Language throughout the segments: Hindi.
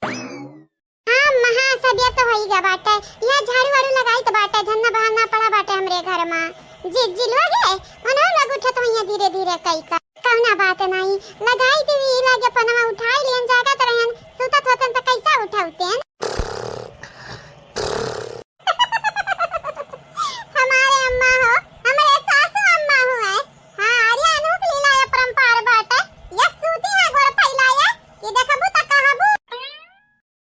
हाँ महा सबिया तो होई गा बाटे। यहाँ झाड़ू वाड़ू लगाई तो बाटे, झन्ना बहाना पड़ा बाटे हमरे घर में। जिलवा गए मनो लग उठत होइया धीरे धीरे कई का कौना बात नहीं लगाई दी लगे पनमा उठाई लियन जागा त रहन सुतत होतन त कैसा उठाउतेन। हमारे अम्मा हो, हमारे सासू अम्मा हो है। हां अरे अनूप लीला या परंपार बाटे। ये सूती है गोड़ फैलाया कि देखबू त कहबू।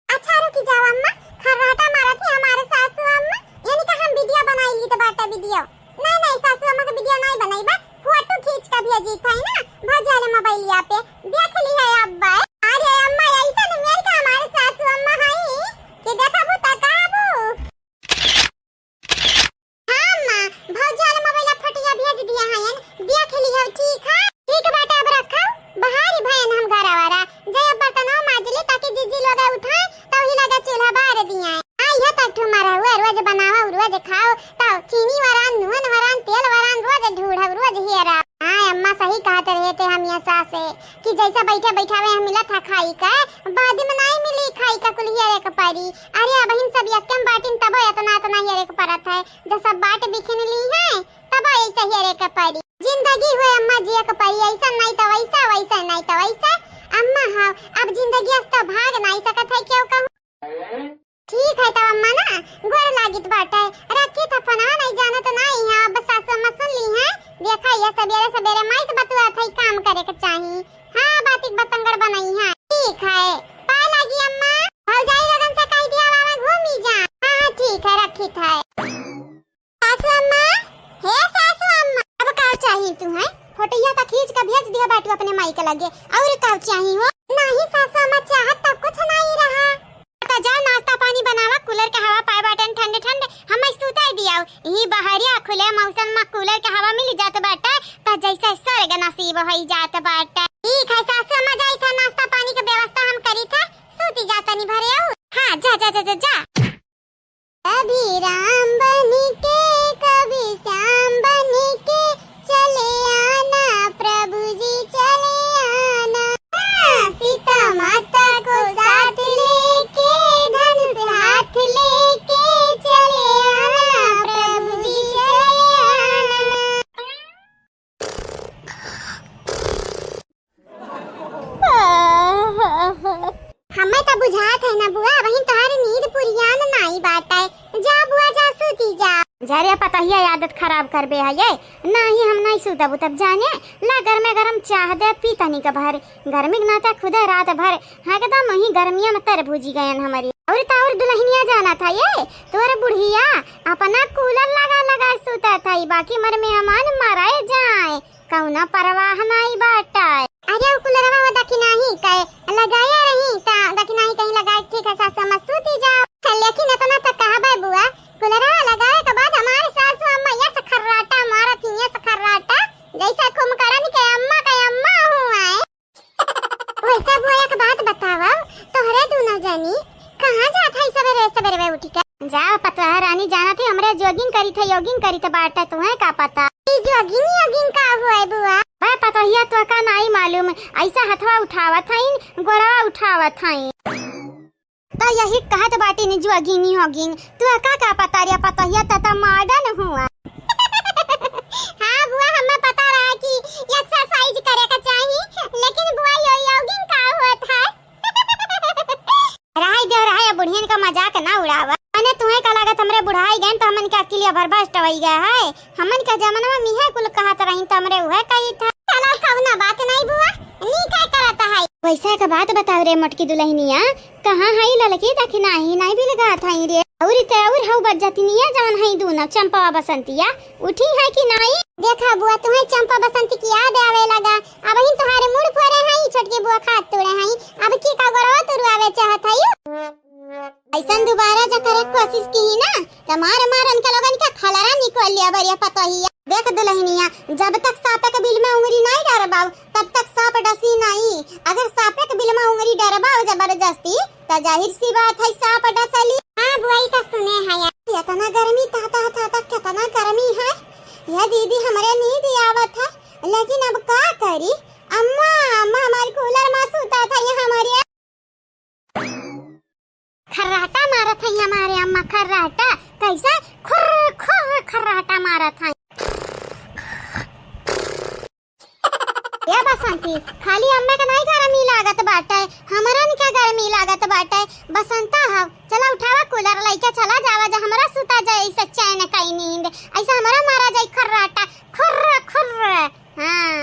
अच्छा रुकी जाओ अम्मा, खर्राटा मारा थी हमारे सासू अम्मा। यानी कि हम वीडियो बनाई ली तो बाटा वीडियो। नहीं नहीं सासू अम्मा का वीडियो नहीं बनाई बा, फोटो खींच के भेजी थी ना भजल मोबाइलिया पे देख ली है अब्बा। अरे अम्मा ऐसा न मेरे का हमारे सासू अम्मा हई कि देखबू त कहबू। हां अम्मा भजल मोबाइल फोटो भेज दिया है देख ली है। ठीक है ठीक बाटा अब रखो बाहर भयन हम घर वाला जय बर्तन माजले ताकि जीजी लोग उठाए तो ही लगा चूल्हा बार दिया आई है तक तुम्हारा हुआ रोज बनावा रोज खाओ तो चीनी वरान नून वरान तेल वरान रोज ढूढ़ा रोज हेरा। हां अम्मा सही कहते रहे थे हम ये सासे कि जैसा बैठे बैठावे हम मिला था खाई का बाद में नहीं मिली खाई का कुल हेरे का परी। अरे अब इन सब यकम बाटिन तब इतना हेरे का परत है जो सब बाट बिखन ली है तब ऐसा हेरे का परी। जिंदगी हुए अम्मा जी का परी ऐसा नहीं तो वैसा वैसा नहीं तो वैसा। अम्मा हाँ अब जिंदगी तो भाग नहीं सकत है क्यों कहूं। ठीक है तो अम्मा ना गोर लागित बाटे रखी था फना नहीं जाना तो नहीं है। अब सासू अम्मा सुन ली है देखा ये सवेरे सवेरे माई से बतुआ था काम करे के चाहिए। हां बातिक बतंगड़ बनाई है। ठीक है पा लगी अम्मा हो जाई लगन से कह दिया वाला घूमी जा। हां ठीक है रखी था सासू अम्मा। हे सासू अम्मा अब का चाहिए तू है फोटोया का खींच के भेज दिया बाटू अपने माई के लगे और का चाहिए हो। नहीं सासू अम्मा चाहत तो कुछ नहीं रहा तो जा नाश्ता पानी बनावा कूलर के हवा पाए बाटन ठंडे ठंडे हम सुताई दियाओ ही बहरिया खुले मौसम में कूलर के हवा मिल जात बाटे त जैसे स्वर्ग नसीब होई जात बाटे। ठीक है सासू अम्मा जाई था नाश्ता पानी के व्यवस्था हम करी था सूती जाता नहीं भरे आओ। हां जा जा जा जा, जा। कभी राम बन के कभी श्याम बन के चले आना प्रभु जी चले आना। सीता माता को साथ लेके धनुष हाथ लेके चले आना प्रभु जी चले आना। हमें तो बुझात है ना बुआ वहीं तुम्हारी नींद पुरियान नहीं बात है। जा बुआ जा सूती जा। जरे पता ही आदत खराब कर बे है ये नहीं हम नहीं सूतब तब जाने ला घर में गरम चाह दे पीता नहीं का भर गर्मी ना था खुद रात भर एकदम वही गर्मियों में तरबूजी गयन हमारी और दुल्हनिया जाना था ये तोरे बुढ़िया अपना कूलर लगा लगा सूता था बाकी मर मेहमान मराए जाए कौना परवाह नहीं बाटा। अरे कूलर में दखी नहीं कहे लगाया रही ता दखी नहीं कहीं लगाए। ठीक है सासू अम्मा सूती जाओ लेकिन इतना तक कहा भाई बुआ कूलर लगाए के बाद हमारे सासू अम्मा ये सखर्राटा मारा थी ये सखर्राटा जैसा कुमकरण के अम्मा हुआ है। वैसा बुआ एक बात बतावा तोहरे दोनों जनी कहां जात है सवेरे सवेरे उठ के। जा पता रानी जाना थी हमरे जॉगिंग करी थे बाटा तुम्हें का पता जॉगिंग का हुआ है बुआ। भाई पता हिया तो का नहीं मालूम ऐसा हथवा उठावत हईन गोरवा उठावत हईन तो यही कहत बाटी ने जॉगिंग तू का पता रे पता हिया त मॉडर्न हुआ। हां बुआ हमें पता रहा कि एक्सरसाइज करे का चाहिए लेकिन बुआ जॉगिंग का हुआ था। रहा बुढ़ियन का मजाक ना उड़ावा अने तुम्हें का लागत हमरे बुढ़ाई गए तो हमन के अकेलिया भरभस्ट होई गए है हमन का जमाना में मिहा कुल कहत रही त हमरे उहे कही था। चला कौना बात नहीं बुआ नी काय करत है वैसा का बात बताओ रे मोटकी दुल्हनिया कहां है ललकी दखी नहीं भी लगा था रे और हऊ बजतिनिया जान है दूना चंपा बसंतिया उठी है कि नहीं। देखा बुआ तुम्हें चंपा बसंती की याद आवे लगा अब ही तुम्हारे मुड़ फोरे है छोटकी बुआ खात तोड़े है अब की का गरवा तुरवावे चाहत है ऐसा दोबारा जा करे कोशिश की ना त मारन के लोगन का खलरा निकल लिया बरिया पता ही। देख दुल्हनिया जब तक सांप के बिल में उंगली नहीं डरबाओ तब तक सांप डसी नहीं अगर सांप के बिल में उंगली डरबाओ जबरदस्ती त जाहिर सी बात है सांप डसली। हां बुआई का सुने है यार इतना गर्मी था कितना गर्मी है यह दीदी हमारे नींद आवत है लेकिन अब का करी अम्मा हमारे कूलर में सूता था ये हमारे मारत है हमारे अम्मा खर्राटा, कैसे खुर खुर खर्राटा मारत है। या बसंती खाली अम्मा का नहीं गर्मी लागत बाटे, हमरा न क्या गर्मी लागत बाटे। बसंता ह चला उठावा कूलर लइका चला जावा जा, हमरा सुता जाए ऐसा चैन कई नींद, ऐसा हमरा मारा जाए खर्राटा खुर खुर। हां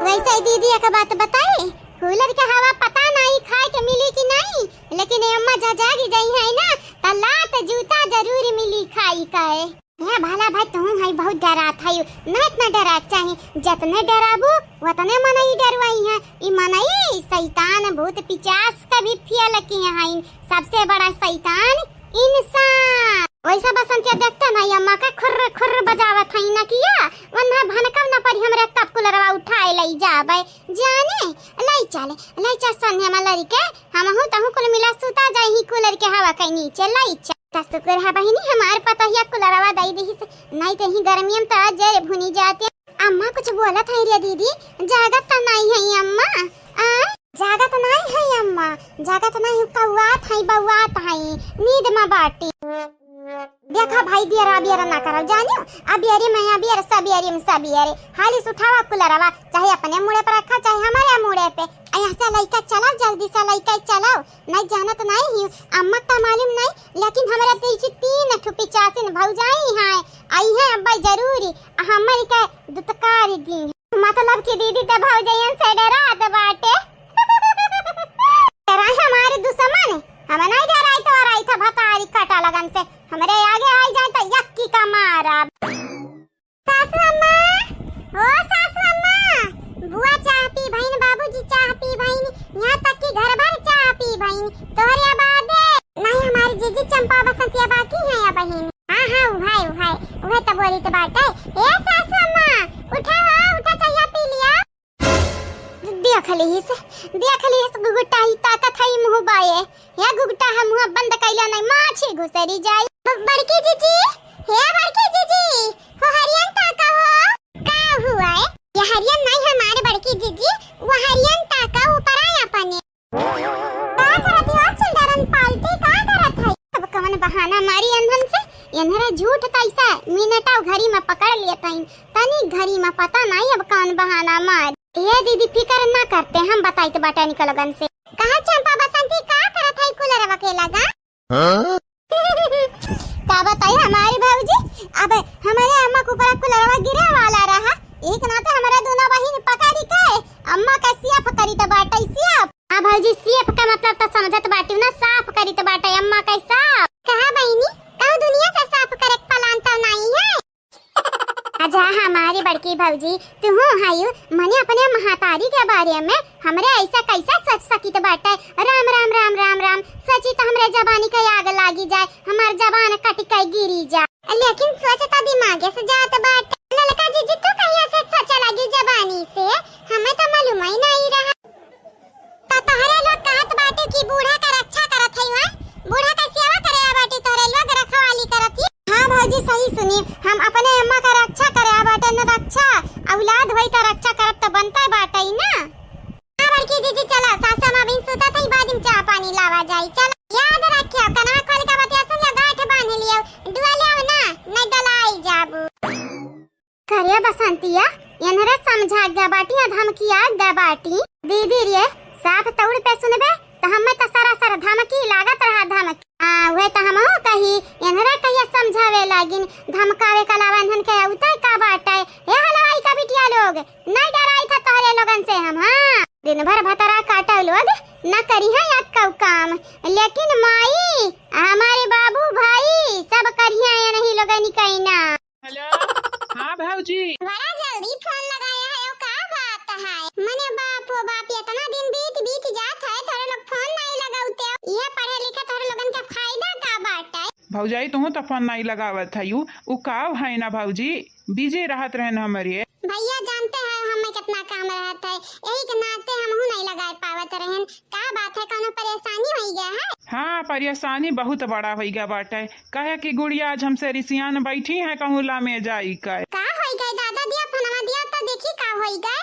वैसे दीदी एक बात बताई, कूलर के हवा पता नहीं खाए के मिली कि नहीं, लेकिन अम्मा जा जागी जाई है ना त लात जूता जरूर मिली खाई काए। ये भाला भाई तुम है बहुत डरात है, ना इतना डरात चाहिए, जितने डराबू उतने मनई डरवाई है। ई मनई शैतान भूत पिचास का भी फियल किए हैं, सबसे बड़ा शैतान इंसान। वैसा बसंतिया देखते ना अम्मा का खुर खुर बजावत है ना किया, वरना भनकव ना परी हमरे कप कूलरवा उठाए लई जाबे जाने लई चल सन्ने में लड़के हम हूं तहु कुल मिला सुता जाई ही कूलर के हवा के नीचे लई चल। शुक्र है बहिनी हमारे पता हिया कूलरवा दई दी, नहीं तो ही गर्मियम त जरे भुनी जाते। अम्मा कुछ बोलत है रे दीदी, जागत त नहीं है अम्मा, आ जागत नहीं है अम्मा, जागत नहीं कौआत है बौआत है नींद में बाटी। देखा भाई दियरा बियरा ना करो जानियो, अबियरी में अबियर सबियरी में सबियरी हाली उठावा कूलरवा, चाहे अपने मुड़े पर रखा चाहे हमारे मुड़े पे। यहाँ से लइका चलाओ जल्दी से लइका चलाओ, नहीं जानत नहीं ही अम्मा का मालूम नहीं, लेकिन हमरा पीछे 3 ठुपी चासिन भौजाई हैं आई है अब्बा जरूरी हमारी का दुतकारी दी, मतलब कि दीदी त भौजाइयन से डरात बाटे। डरा हमारे दुश्मन हम नहीं डराई तो आई था भतारी काटा लगन से, हमरे आगे आई जाए तो यक्की का मारा। सासू अम्मा, ओ सासू अम्मा, बुआ चाह पी बहन, बाबूजी चाह पी बहन, यहाँ तक कि घर भर चाह पी बहन, तोहरे बादे नहीं हमारी जीजी चंपा बसंतिया बाकी है या बहन। हाँ उहे तो बोली तो बात है। ए सासू अम्मा उठा चाहिए पी लिया। देख लीस गुगुटा ही ताकत है मुंह बाए, या गुगुटा है मुंह बंद कैला नहीं माछी घुसरी जाए। बड़की जीजी, हे बड़की जीजी, हो हरियन ताका हो का हुआ है? ये हरियन नहीं हमारे बड़की जीजी, वो हरियन ताका ऊपर आया अपने का करत हो चिल्ड्रन पार्टी का करत है। अब कौन बहाना मारी अंधन से, इन्हरा झूठ कैसा मिनटा घड़ी में पकड़ लेता है, तनी घड़ी में पता नहीं अब कौन बहाना मार। ये दीदी फिकर ना करते, हम बताई तो बाटा निकल लगन से। कहा चंपा बसंती का करत है कूलर के लगा? का बताई हमारी भाऊजी, अब हमारे अम्मा को ऊपर कूलरवा गिरे वाला रहा, एक नाते हमारा दोनों बहिन पकड़ी के अम्मा का सियाफ करी तो बाटा सियाफ। हां भाऊजी सियाफ का मतलब तो समझत बाटी ना, साफ करी तो बाटा अम्मा का साफ। कहा बहिनी कहो दुनिया से साफ करे पलान तो नहीं है। अच्छा हमारी बड़की भौजी तू हायु मने अपने महातारी के बारे में हमरे ऐसा कैसा सोच सकी तो बाटे, राम राम राम राम राम सची तो हमरे जबानी का आग लागी जाए, हमार जबान कट के गिरी जाए, लेकिन सोचता दिमागे से जात बाटे। ललका जीजी तू कहिया से सोच लगी जबानी से, हमें तो मालूम ही नहीं रहा। तो तोहरे लोग कहत बाटे कि बूढ़ा का रक्षा करत है, बूढ़ा का सेवा करे बाटे, तोहरे लोग रखवाली करत। हाँ भौजी सही सुनी, हम अपने अम्मा का रक्षा करे बाटे न, रक्षा औलाद होई तो रक्षा करत तो बनता बाटे ना। हां बड़की दीदी चला सासा मां बिन सुता थई बाद में चाय पानी लावा जाई, चल याद रखियो कना खोल के बतिया सुन लो, गाठ बांध लियो दुआले हो ना नहीं डलाई जाबू। करे बसंतिया इनरे समझा ग बाटी धमकिया ग बाटी दीदी रे साफ तौड़ पे सुनबे तो हमें तो सरासर धमकी लागत रहा धमकी। वे तो हम कही इनरे कहिया समझावे लागिन, धमकावे का लावंधन के उतर का बाटे। हे हलवाई का बिटिया लोग नहीं डराई था तोहरे लोगन से हम। हां दिन भर भतरा काटा लोग न करी है या कौ काम, लेकिन माई हमारे बाबू भाई सब करिया है नहीं लोगन कहीं ना। हेलो हाँ भाऊजी, बड़ा जल्दी फोन लगाया है, का बात है? मने बाप ओ बाप इतना दिन बीत जात है, तोरे लोग फोन नहीं लगाउते, ये पढ़े लिखे तोरे लोगन के फायदा का बाटे? भौजाई तू तो फोन नहीं लगावत है, उ काव है ना भौजी, बिजी रहत रहन हमारे। भैया जानते हैं हमें कितना काम रहता है, यही के नाते हम नहीं लगा पावत रहन। का बात है, कोनो परेशानी हो गया है? हाँ परेशानी बहुत बड़ा हो गया बाटे, कहे कि गुड़िया आज हमसे रिसियान बैठी है कहूँ ला में जाई का हो गए दादा दिया फोनवा दिया तो देखी का हो गए।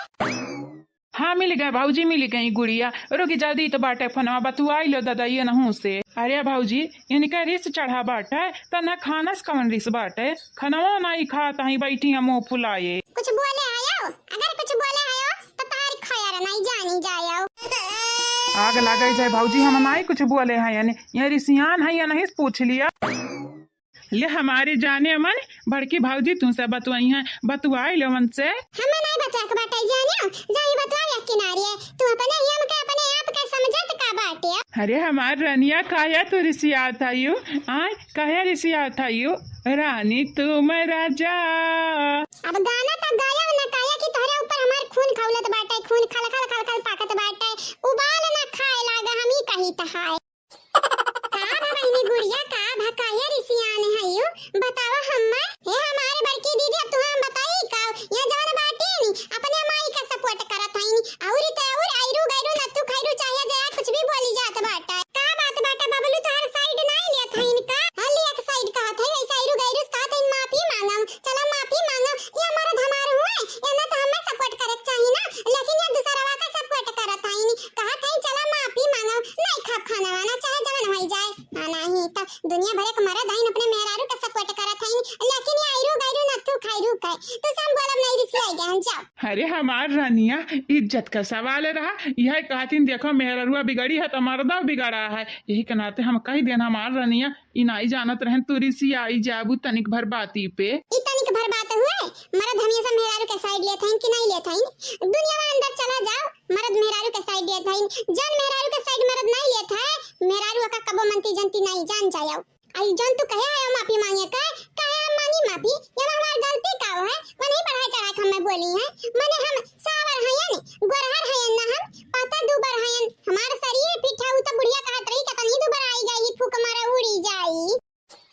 हाँ मिल गए भाऊजी, मिल गई गुड़िया। रुकी जल्दी तो बाटे फोनवा बतुआई लो दादा ये नहू से। अरे भाऊजी इनका रिस चढ़ा बाटे त न खानस कवन रिस बाटे, खनवा नहीं खाता ही बैठी हम मुंह फुलाए। कुछ बोले आयो, अगर कुछ बोले आयो तो तार खैर नहीं जानी जायो। आग लगे जाए भाऊजी, हम नहीं कुछ बोले हैं यानी ये रिसियान है या नहीं पूछ लिया। ले हमारे जाने मन बड़की भाऊजी तुमसे बतवाई हैं, बतवाई लो मन से। हमें नहीं बतवा के बताई जानियो, जाई बतवा ले किनारे तू अपने ही हमके अपने आप का समझत का बाटे। अरे हमार रनिया काया तो रिसिया था यू आय, काया रिसिया था यू रानी तुम राजा। अब गाना तो गाया ना काया की तोहरे ऊपर हमार खून खौलत बाटे, खून खल खल खल खल ताकत बाटे, उबाल ना खाए लागा हम ही कही तहाय। का भइनी गुड़िया का भकाया रिसियान है यू बतावा हम्मा। हे हमारे बड़की दीदी अब तू हम बताई का ये जान बाटे नी अपने माई का सपोर्ट करत हईनी औरी ते और आइरू गइरू नत्तू खैरू चाहे जे कुछ भी बोली जात बाटा। का बात बाटा बबलू तोहर साइड नहीं लेत हईन का हली एक साइड कहत है ऐसा आइरू गइरू का त माफी मांगम, चला माफी मांगम। ये हमारा धमार हुआ ये ना तो हमें सपोर्ट करत चाहिए ना, लेकिन ये दूसरा का सपोर्ट करत हईनी कहत है चला माफी मांगम। नहीं खा खाना वाना चाहे जवन होई जाए नहीं तो दुनिया भर के मरद हईन अपने मेहरारू का सपोर्ट करत हईन, लेकिन ये आइरू गइरू नत्तू खैरू का तो सब बोलब नहीं रिसी आई गए जाओ। अरे हमार रनिया इज्जत का सवाल रहा, यह कहतीन देखो मेहरुआ बिगड़ी है तो मर्दा बिगड़ा है, यही के नाते हम कही देना हमार रनिया इनाई जानत रहन तू रिसी आई जाबू तनिक भर बाती पे। तनिक भर बात हुए मर्द हमेशा मेहरारू के साइड लेत हईन कि नहीं लेत हईन। दुनिया में अंदर चला जाओ मर्द मेहरारू के साइड लेत हईन, जन मेहरारू के साइड मर्द नहीं लेत है मेहरारू का कबो मनती जनती नहीं जान जाओ। आई जन तू कहे है माफी मांगे का कहे हम मांगी माफी, ये हमार गलती का है वो नहीं बढ़ाई चढ़ाई हम में बोली है। माने हम सावर हयन गोरहर हयन ना हम पाता दुबर हयन, हमार शरीर पीठा उ तो बुढ़िया कहत रही कतनी दुबर आई गई फूक मारा उड़ी जाई।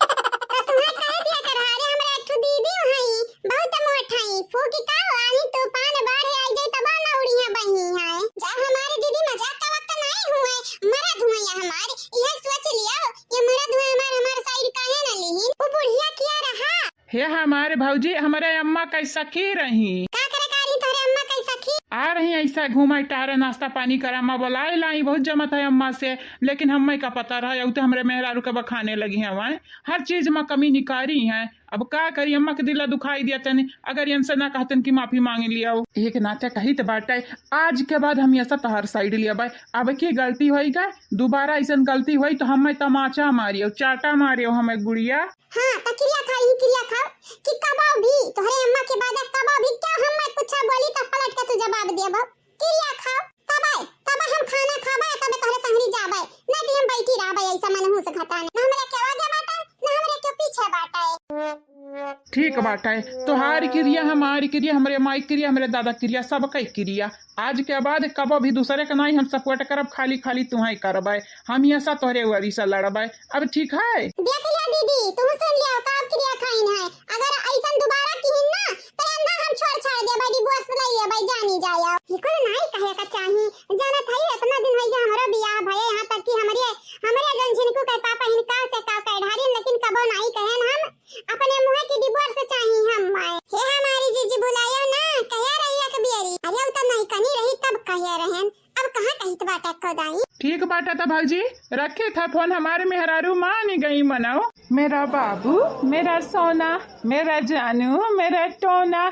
तो तुम्हें कह दिया कर हारे हमरा एक दीदी हई बहुत मोट हई फूकी का आनी तूफान बाढ़ आई जाई तब ना उड़ी है बही है। जा हमारे दीदी मजाक का वक्त नहीं हुए मरद हुए या हमारे यह सोच लिया ये मरद हुए हमार साइड काहे ना लीहिन वो बुढ़िया किया रहा। हे हमारे भाऊजी हमारे अम्मा कैसा की रही का करे कारी तोरे अम्मा कैसा की आ रही ऐसा घुमा टारे नाश्ता पानी कर अम्मा बोलाई लाई बहुत जमत है अम्मा से, लेकिन हमें का पता रहा तो हमारे मेहरारू के बखाने लगी हैं वहाँ हर चीज में कमी निकारी है। अब का करी अम्मा के दिला दुखाई दिया तने अगर इनसे ना कहतन कि माफी मांगे लिया हो एक नाते कही तो बाटे आज के बाद हम ऐसा तहर साइड लिया भाई। अब की गलती होगा दोबारा ऐसा गलती हुई तो हमें तमाचा मारियो चाटा मारियो हमें गुड़िया। हां त क्रिया खाओ कि कबाब भी तोहरे अम्मा के बाद कबाब भी क्या हम कुछ बोली त पलट के तू जवाब देबो क्रिया खाओ तब हम खाना खाबे तब तोहरे संगरी जाबे नहीं कि हम बैठी रहबे ऐसा मन हो से खाता ना हमरा के आगे बाटा ना हमरा के पीछे बाटा। ठीक बात है तोहारी क्रिया हमारी क्रिया हमारे माई क्रिया हमारे दादा क्रिया सब कई क्रिया आज के बाद कबो भी दूसरे का नहीं हम सपोर्ट करब खाली खाली तुम्हें करबे हम ऐसा तोहरे वरी से लड़बे। अब ठीक है देख लिया दीदी तुम सुन लिया का क्रिया खाइन है अगर ऐसा दोबारा किहिन ना तो अंदर हम छोड़ देबे डिवोर्स ले लेबे जानी जाया बिल्कुल नहीं कहे का चाही जाना था इतना दिन हो गया हमारा बियाह भए यहां तक कि हमरे गंजिन को कह पापा हिनका से का ढारी लेकिन कबो नहीं कहेन हम अपने मुंह की डिवोर्स चाही हम माए हे हमारी जीजी बुलायो ना कहे रहिया के बियरी अरे उतना नहीं कनी रही तब कहे रहन अब कहां कहित बाटा कोदाई। ठीक बाटा था भाजी रखे था फोन हमारे मेहरारू मान गई मनाओ मेरा बाबू मेरा सोना मेरा जानू मेरा टोना।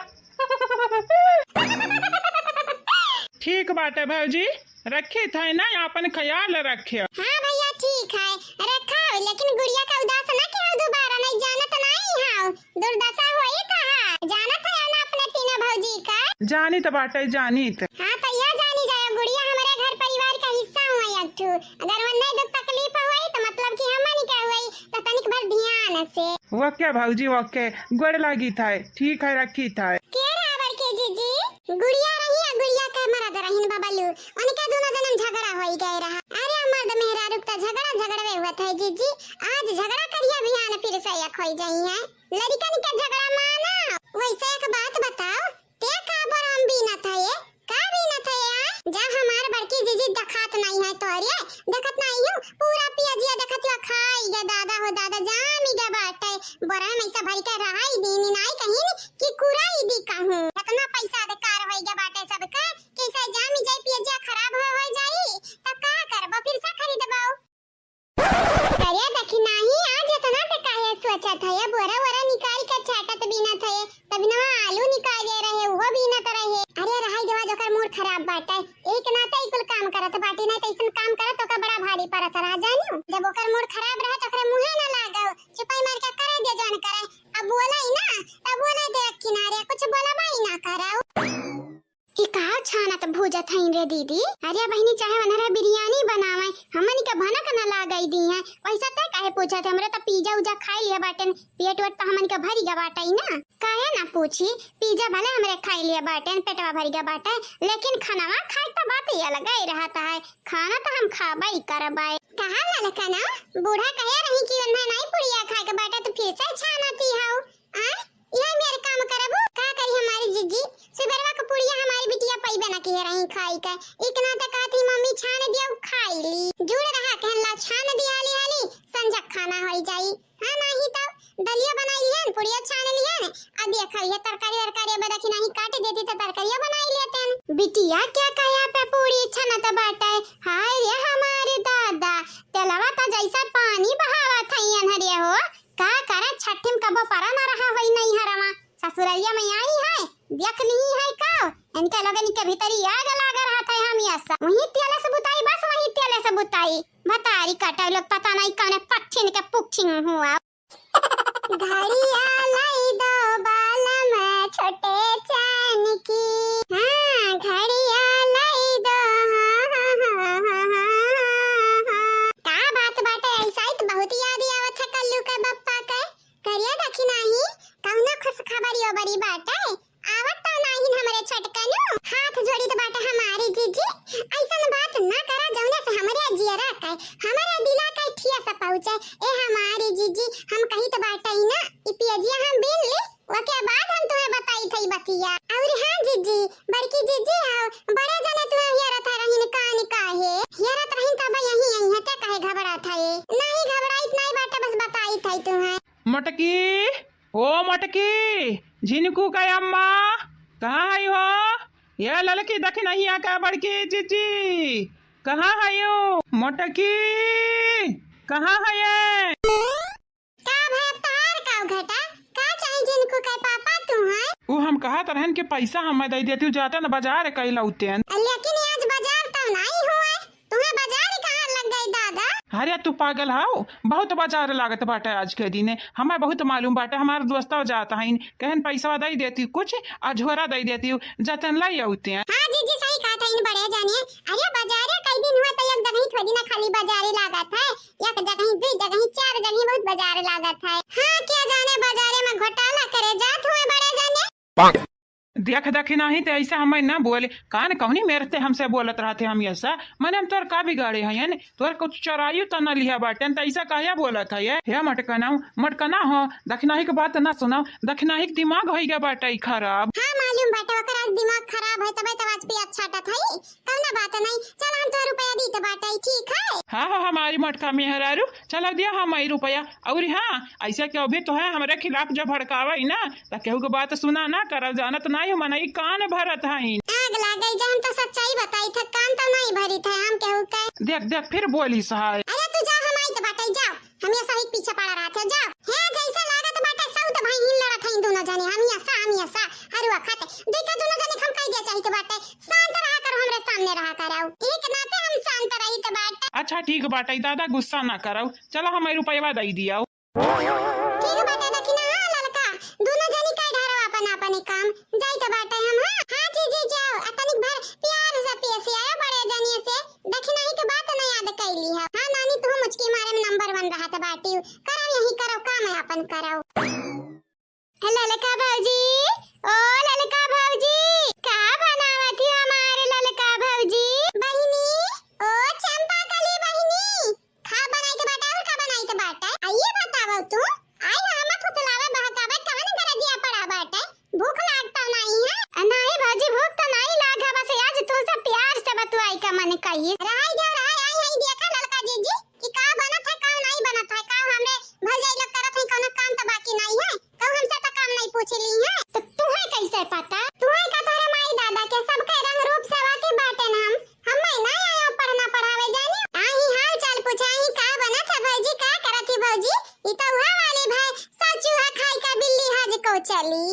ठीक बात है भाजी रखे था ना अपन ख्याल रखे। हाँ भैया ठीक है रखा लेकिन गुड़िया का उदास ना क्यों दोबारा नहीं जाना तो नहीं हां दुर्दशा होई कहा जाना था ना अपने तीना भौजी का जानी तो बाटे जानी तो हां भैया जानी जाए गुड़िया हमारे घर परिवार का हिस्सा हुआ अट्ठू अगर वो नहीं दुख तकलीफ हुई तो मतलब कि हम नहीं क्या हुई तो तनिक भर ध्यान से वो क्या भाजी वो के गोड़ लगी था ठीक है रखी था के रावण के जीजी गुड़िया रही गुड़िया का मरद रहीन बबलू उनके दोनों जन्म झगड़ा होई गए रहा। अरे मर्द मेहरारू का झगड़वे हुआ था जीजी आज झगड़ा करिया बिहान फिर से एक होई जाई है लड़कन के झगड़ा माना। वैसे एक बात बताओ ते का बरम भी न था ये का भी न था यार जा हमार बड़की जीजी दखात नहीं है तोरे देखत नहीं हूं पूरा पियाजिया देखत ला खाई गे दादा हो दादा जामी गे बाटे बरा में ऐसा भरी के रहाई दीनी नहीं कहीं कि कुराई दी कहूं इतना पैसा दे कार होई गे बाटे सब का कैसा जामी करत रहा जानियो। जब ओकर मूड खराब रहे तो ओकरे मुंहे ना लागो, चुपाई मार के करे दे जौन करे। अब बोलाई ना, तब बोले दे किनारे कुछ बोलबाई ना कराओ। ई कहा छानत भूजत हईं रे दीदी। अरे बहिनी चाहे वनहरा बिरयानी बनावे, हमनी के भनक न लागई दी है। पैसा तय काहे पूछत? हमरे त पिज्जा उजा खाई लिया बाटन, पेट वेट त हमनी के भरी गा बाटई ना। काहे ना पूछी, पिज्जा भले हमरे खाई लिया बाटन, पेटवा भरी गा बाटे, लेकिन खानावा खाए त बात ही अलग ही रहता है। खाना त हम खाबई करबाई। कहा ललका ना बूढ़ा कहे रही कि वन्हा नहीं पुड़िया खाए के बाटे तो फिर से छानती हऊ। आ यही मेरे काम करबो का करी हमारी जीजी। सुबरवा के पुड़िया हमारी बिटिया पैबे ना कह रही खाई के। इतना तक आती मम्मी छान दिया खाई ली। जुड़ रहा कहला छान दिया हाली हाली संजक खाना होई जाई। हां नहीं तो दलिया बनाई लियन, पुड़िया छान लियन, अब देखा ये तरकारी तरकारी बदखी नहीं काट देती तो तरकारिया बनाई लेतन। बिटिया क्या कहा पे पूड़ी छनत बाटे। हाय रे हमारे दादा, तेलवा त जैसा पानी बहावत हई अनहरिया हो। का करे छठिम कब परा ना रहा होई नहीं हरमा। ससुरैया में आई है, देख नहीं है का इनके लगन के भीतर आग लाग रहा था। हम ऐसा वही तेले से बुताई, बस वही तेले से बुताई भतारी काटा लोग पता नहीं कौन पक्षिन के पुक्षिन हुआ। घड़िया लाई दो बाल में छोटे चैन की, हां घड़िया लाई दो। का बात बाटे ऐसा ही तो बहुत याद आवत है कल्लू के बप्पा के। करिया देखी नहीं कौनो खुश खबरी बड़ी बाटे आवत तो नहीं हमरे छटकनु। हाथ जोड़ी तो बाटे हमारी जीजी, ऐसन बात ना करा जौने से हमरे जियरा के हमरे दिला के ठिया से पहुंचे। ए हमारी जीजी हम कही तो बाटे ही ना ई पियजिया हम बिन ली, ओके बाद हम तुम्हें बताई थई बतिया। और हां जीजी बड़की जीजी आओ, बड़े जने तू हियरत रहिन कान काहे हियरत रहिन तब यही आई है ते काहे घबरात है? नहीं घबराइत नहीं बाटे, बस बताई थई तुम्हें। मटकी, ओ मटकी, झिनकू का अम्मा कहाँ है हो? ये लड़की देख नहीं आका बड़की जीजी कहाँ है यो? मटकी कहाँ है ये? का भाई तार का घटा का चाहिए जिनको के पापा तू है? वो हम कहा तरहन के पैसा हम दे देती हूँ, जाता न बाजार कई लौटेन। लेकिन आज बाजार तो नहीं हुआ, तुम्हें बाजार कहाँ लग गई दादा? अरे तू पागल हाउ, बहुत बाजार लागत बाटे आज के दिन। हमें बहुत मालूम बाटे, हमारे दोस्तों जाता है कहन पैसा दे देती कुछ अझोरा दे देती हूँ जतन लाई आते हैं। हाँ जीजी सही कहा था इन बड़े जानिए। अरे बाजार कई दिन हुआ तो एक जगह थोड़ी ना खाली बाजार लागत है, एक जगह दो जगह चार जगह बहुत बाजार लागत है। हाँ क्या जाने बाजारे में घोटाला करे जात हुए बड़े जाने। देख देखी नहीं तो ऐसा हमें ना बोले कान कौनी मेरे ते हमसे बोलत रहते हम ऐसा मैंने हम तोर का बिगाड़े हैं तोर कुछ चरायु तो न लिया बाटन तो ऐसा कहिया बोलत है हे मटकना हो दखनाही के बात ना सुनाओ, दखनाही के दिमाग हो गया बाटे खराब। हाँ मालूम बाटे ओकर आज दिमाग खराब है तबे तो आज पे अच्छा था कौना बात नहीं। चल हम तो रुपया दी तो बाटे ठीक है। हाँ हमारी मटका मेहरारू चला दिया हमारी रुपया। और हाँ ऐसा क्यों भी तो है हमारे खिलाफ जब भड़कावा ना तो केहू के बात सुना ना कर जानत नहीं मनई कान भरत है। आग लागई जहन तो सच्चाई बताई था कान तो नहीं भरी था हम केहू के। देख देख फिर बोली सहाय। अरे तू जा हमारी तो बाटे जाओ, हम ये सही पीछे पड़ा रहा था जाओ। हे जैसा लागत बाटे सब तो भाई हिल लड़त हैं दोनों जने हम ऐसा हरुआ खाते देखा दोनों जने हम कह दिया चाहिए तो बाटे शांत रहा करो हमरे सामने रहा कराओ एक नाते हम शांत रही तो बाटे। अच्छा ठीक बाटे दादा गुस्सा ना करो, चलो हमारे रुपया दे दिया। ठीक बाटे देखी ना लड़का दोनों जनी कह ढारो अपन अपन काम जाई तो बाटे हम। हां जी जाओ अतनिक भर प्यार से पेश आया बड़े जनी से देखी नहीं के बात नहीं याद कैली है। हां नानी तू मुझकी मारे में नंबर 1 रहा था बाटी करो यही करो काम है अपन करो। हेलो ललका भौजी, ओ ललका भौजी का बनावत ही हमारे ललका भौजी? बहिनी ओ चंपा कली बहिनी खा बनाई के बाटा और का बनाई के बाटा आइए बताओ तू आई हम फुसलावे बहकावे कहन कर दिया पड़ा बाटे भूख लागता नहीं है? नहीं भौजी भूख तो नहीं लागा बस आज तू से प्यार से बतवाई का मन कहिए रहाई दे रहाई आई आई देखा ललका जीजी कि का बनत है का नहीं बनत है का हमरे भौजाई लोग करत है कोनो काम तो बाकी नहीं है तो हमसे तो काम नहीं पूछ ली है तो तुम्हें कैसे पता? तुम्हें का तोरे माई दादा के सब के रंग रूप से वाकी बाटे ना हम नहीं आया पढ़ना पढ़ावे जानी आई हाल चाल पूछाई का बनत है भौजी का करत है भौजी ई तो हुआ वाली भाई सचू है खाई का बिल्ली हज को चली।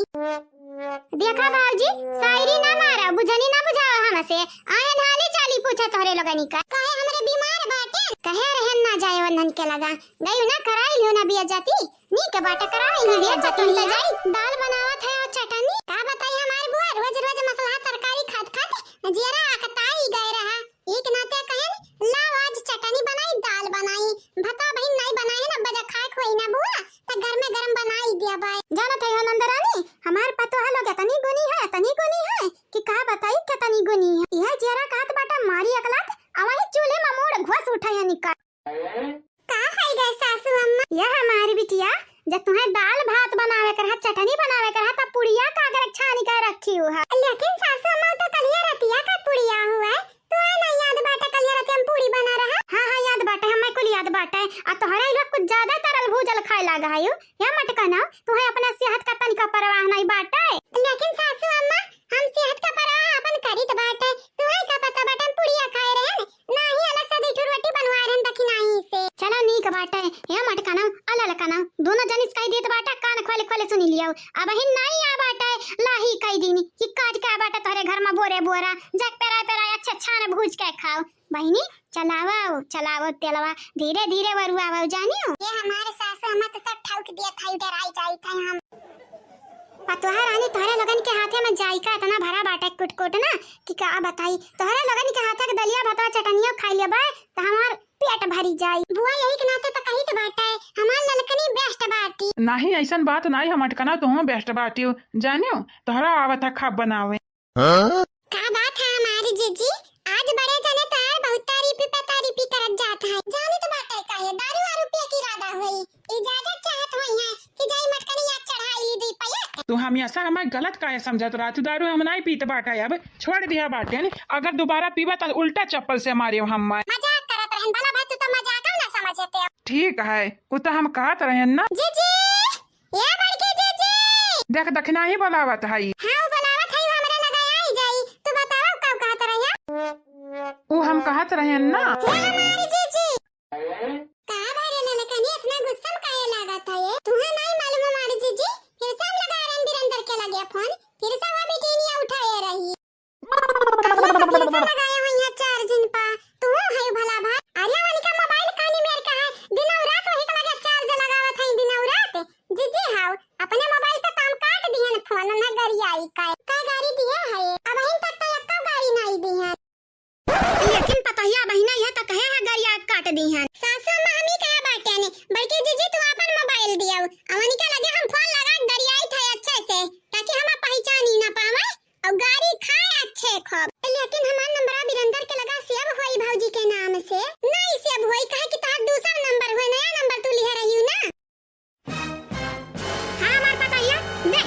देखा भौजी शायरी ना मारा बुझनी ना बुझाओ हमसे से आए नाले चाली पूछा तोहरे लोगनी का काहे हमरे बीमार बाटे कहे रहन ना जाए वंदन के लगा गई ना कराई लियो ना बिया जाती नी के बाटा कराई ना बिया जाती ले जाई दाल बनावत है और चटनी का बताई हमारे बुआ रोज रोज मसाला तरकारी खात खात जीरा आकताई गए रहा एक नाते कहन लाओ आज चटनी बनाई दाल बनाई भता बहन नहीं बनाए ना बजा खाए खोई ना बुआ त घर में गरम बनाई दिया भाई जानत है नंदरानी हमार पतो हलो तनी गुनी है कि का बताई तनी गुनी है यह जीरा खात बाटा मारी अकलत अवही चूल्हे में मोड़ घोस उठाया निकाल का खाई गए सासू अम्मा यह हमारी बिटिया जब तुम्हें दाल भात बनावे कर चटनी बनावे कर तब पुड़िया कागर छानी कर रखी हुआ है लेकिन सासू अम्मा तो कलिया रतिया का पुड़िया हुआ है तो ना याद बाटा कलिया रति हम पूरी बना रहा हां याद बाटा हमें कुल याद बाटा है आ तोहरा लोग कुछ ज्यादा तरल भूजल खाए लगा है या मत कहना तुम्हें अपना सेहत का तनिका परवाह नहीं बाटा है लेकिन सासू अम्मा हम सेहत का परवाह अपन करी त बाटा तुम्हें का पता बाटा हम पुड़िया खाए रहे ना ही अलग से दूध रोटी बनवा रहे दखी नहीं से चलो नी का बाटा है या मत कहना अलग कहना दोनों जनिस कह देत बाटा कान खोले खोले सुनी लियो अब ही नहीं आ बाटा लाही कह दीनी कि काट के बाटा तोरे घर में बोरे बोरा जग पेरा अच्छा छान भूज के खाओ बहिनी चलाओ तेलवा धीरे धीरे वरुआवा जानियो ये हमारे सासू अम्मा तो ठौक दिया था डराई जाई था हम पतोहा रानी तोहरे लगन के हाथे में जाई का इतना भरा बाटा कुट ना कि का बताई तोहरे लगन के हाथे के दलिया भात चटनियो खाई लेबे त हमार पेट भरी जाई बुआ यही के नाते तो कही तो बाटा है हमार ललकनी बेस्ट बाटी नहीं ऐसन बात नहीं हम अटकना तो हम बेस्ट बाटी जानियो तोहरा आवत है खाब बनावे का बात है हमारी जीजी आज बड़े जने तार बहुत तारीफी करत जात है जाने तो बात है काहे दारू वारू पे की इरादा होई इजाजत चाहत होई है कि जाई मटकनी या चढ़ाई ली दी पया तो हम ऐसा हमें गलत काहे समझत रहा तू दारू हम नहीं पीत बाटा अब छोड़ दिया बाटे ने अगर दोबारा पीबा तो उल्टा चप्पल से मारे हम मजाक करत रहन भला भाई तू तो मजाक ना समझते ठीक है वो तो हम कहत रहन ना जीजी ये बड़के जीजी देख दखना ही बोलावत है हां बोलावत है हमरे लगाई जाई तू बताओ कब कहत रहया वो हम कहत रहन ना हमारी जीजी का बारे ललकनी इतना गुस्सा काहे लागत है तुम्हें नहीं मालूम हमारी जीजी फिर से हम लगा रहे बिरंदर के लगे फोन फिर से वो बेटियां उठाए रही फिर से लगाया हुई है 4 दिन पा तू है भला भाई आर्यवानी का मोबाइल कानी मेर का है दिन और रात वही का लगे चार्ज लगावत है दिन और रात जीजी हाउ अपने मोबाइल से काम काट दिए फोन ना गरियाई का गाड़ी दिया है अब हम तक तो एक गाड़ी नहीं दी है लेकिन पतैया बहिना यह तो कहे है गरिया काट दी है सासू मामी कहे बाटे ने बल्कि जीजी तू अपन मोबाइल दियो अवनी के लगे हम फोन लगा गरियाई थे अच्छे से ताकि हम पहचान ही ना पावे और गाड़ी खाए अच्छे खूब लेकिन हमार नंबर बिरंदर के लगा सेव होई भौजी के नाम से नहीं सेव होई कहे कि तार दूसरा नंबर होई नया नंबर तू लिहे रही ना हां हमार पतैया दे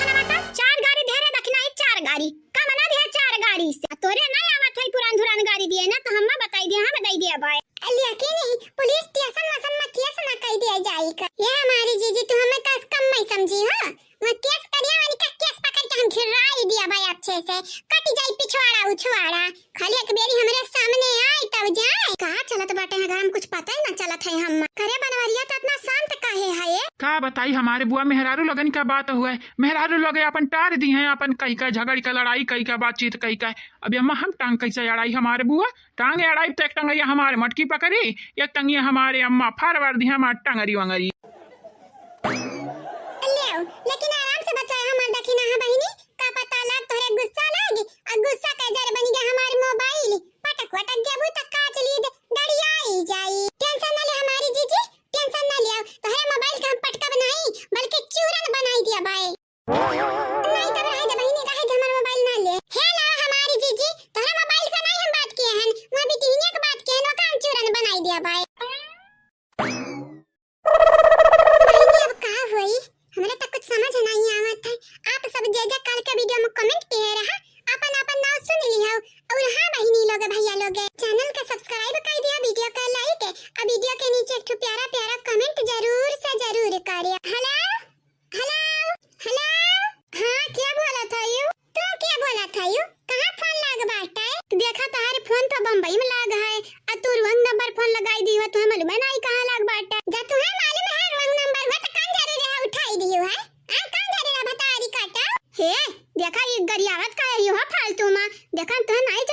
खाना बता 4 गाड़ी दे रे दखना है 4 गाड़ी का मना दिया 4 गाड़ी से तोरे नहीं आवत है पुरान धुरान गाड़ी दिए ना तो हम बताई दिया हम दई दिया भाई लेकिन नहीं पुलिस स्टेशन में केस ना कह दिया जाई का ये हमारी जीजी तू हमें कम नहीं समझी हां मैं केस करिया वाली का केस पकड़ के हम खिराई दिया भाई अच्छे से कट जाई पिछवाड़ा उछवाड़ा खाली एक बेरी हमरे सामने आई तब जाए कहां चलत बाटे है घर में कुछ पता ही ना चलत है हम करे बनवरिया तो इतना शांत काहे है ये का बताई हमारे बुआ मेहरारू लगन का बात हुआ है मेहरारू लगे अपन टार दी हैं अपन कई का झगड़ी का लड़ाई कई का बातचीत कई का अब अम्मा हम टांग कैसे अड़ाई हमारे बुआ टांग अड़ाई तो एक टंगिया हमारे मटकी पकड़ी एक टंगिया हमारे अम्मा फारवार दी हमारे टंगरी वंगरी लेकिन आराम से बताया हमार दखिना है बहिनी का पता लग तोरे गुस्सा लागी और गुस्सा का जर बन गया हमार मोबाइल पटक वटक देबू त काच ली डरियाई जाई टेंशन ना ले हमारी जीजी टेंशन ना लियो तोरे मोबाइल का हम पटका बनाई बल्कि चूरन बनाई दिया भाई नहीं तब रहे बहिनी कहे हमार मोबाइल ना ले हे ला हमारी जीजी तोरे मोबाइल का नहीं हम बात किए हैं वो भी तीनिया की बात किए नो काम चूरन बनाई दिया भाई अब का हुई हमरा तक कुछ समझ नहीं आवत है आप सब जे कल के वीडियो में कमेंट किए रहा अपन अपन नाम सुन लियो और हां बहिनी लोग भैया लोग चैनल का सब्सक्राइब कर दिया वीडियो का लाइक और वीडियो के नीचे एक प्यारा प्यारा कमेंट जरूर से जरूर करिए हेलो हां क्या बोला था यू तो क्या बोला था यू कहां फोन लग बाटा है तो देखा तारे फोन तो बंबई में लग है और तू रंग नंबर फोन लगाई दी हो तो मालूम नहीं कहां लग बाटा जा तुम्हें मालूम है रंग नंबर हो तो कौन जरूर है उठाई दियो है आ कौन जरूर है बतारी काटा हे देखा ये गरियावत का है यो फालतू में देखा तो नहीं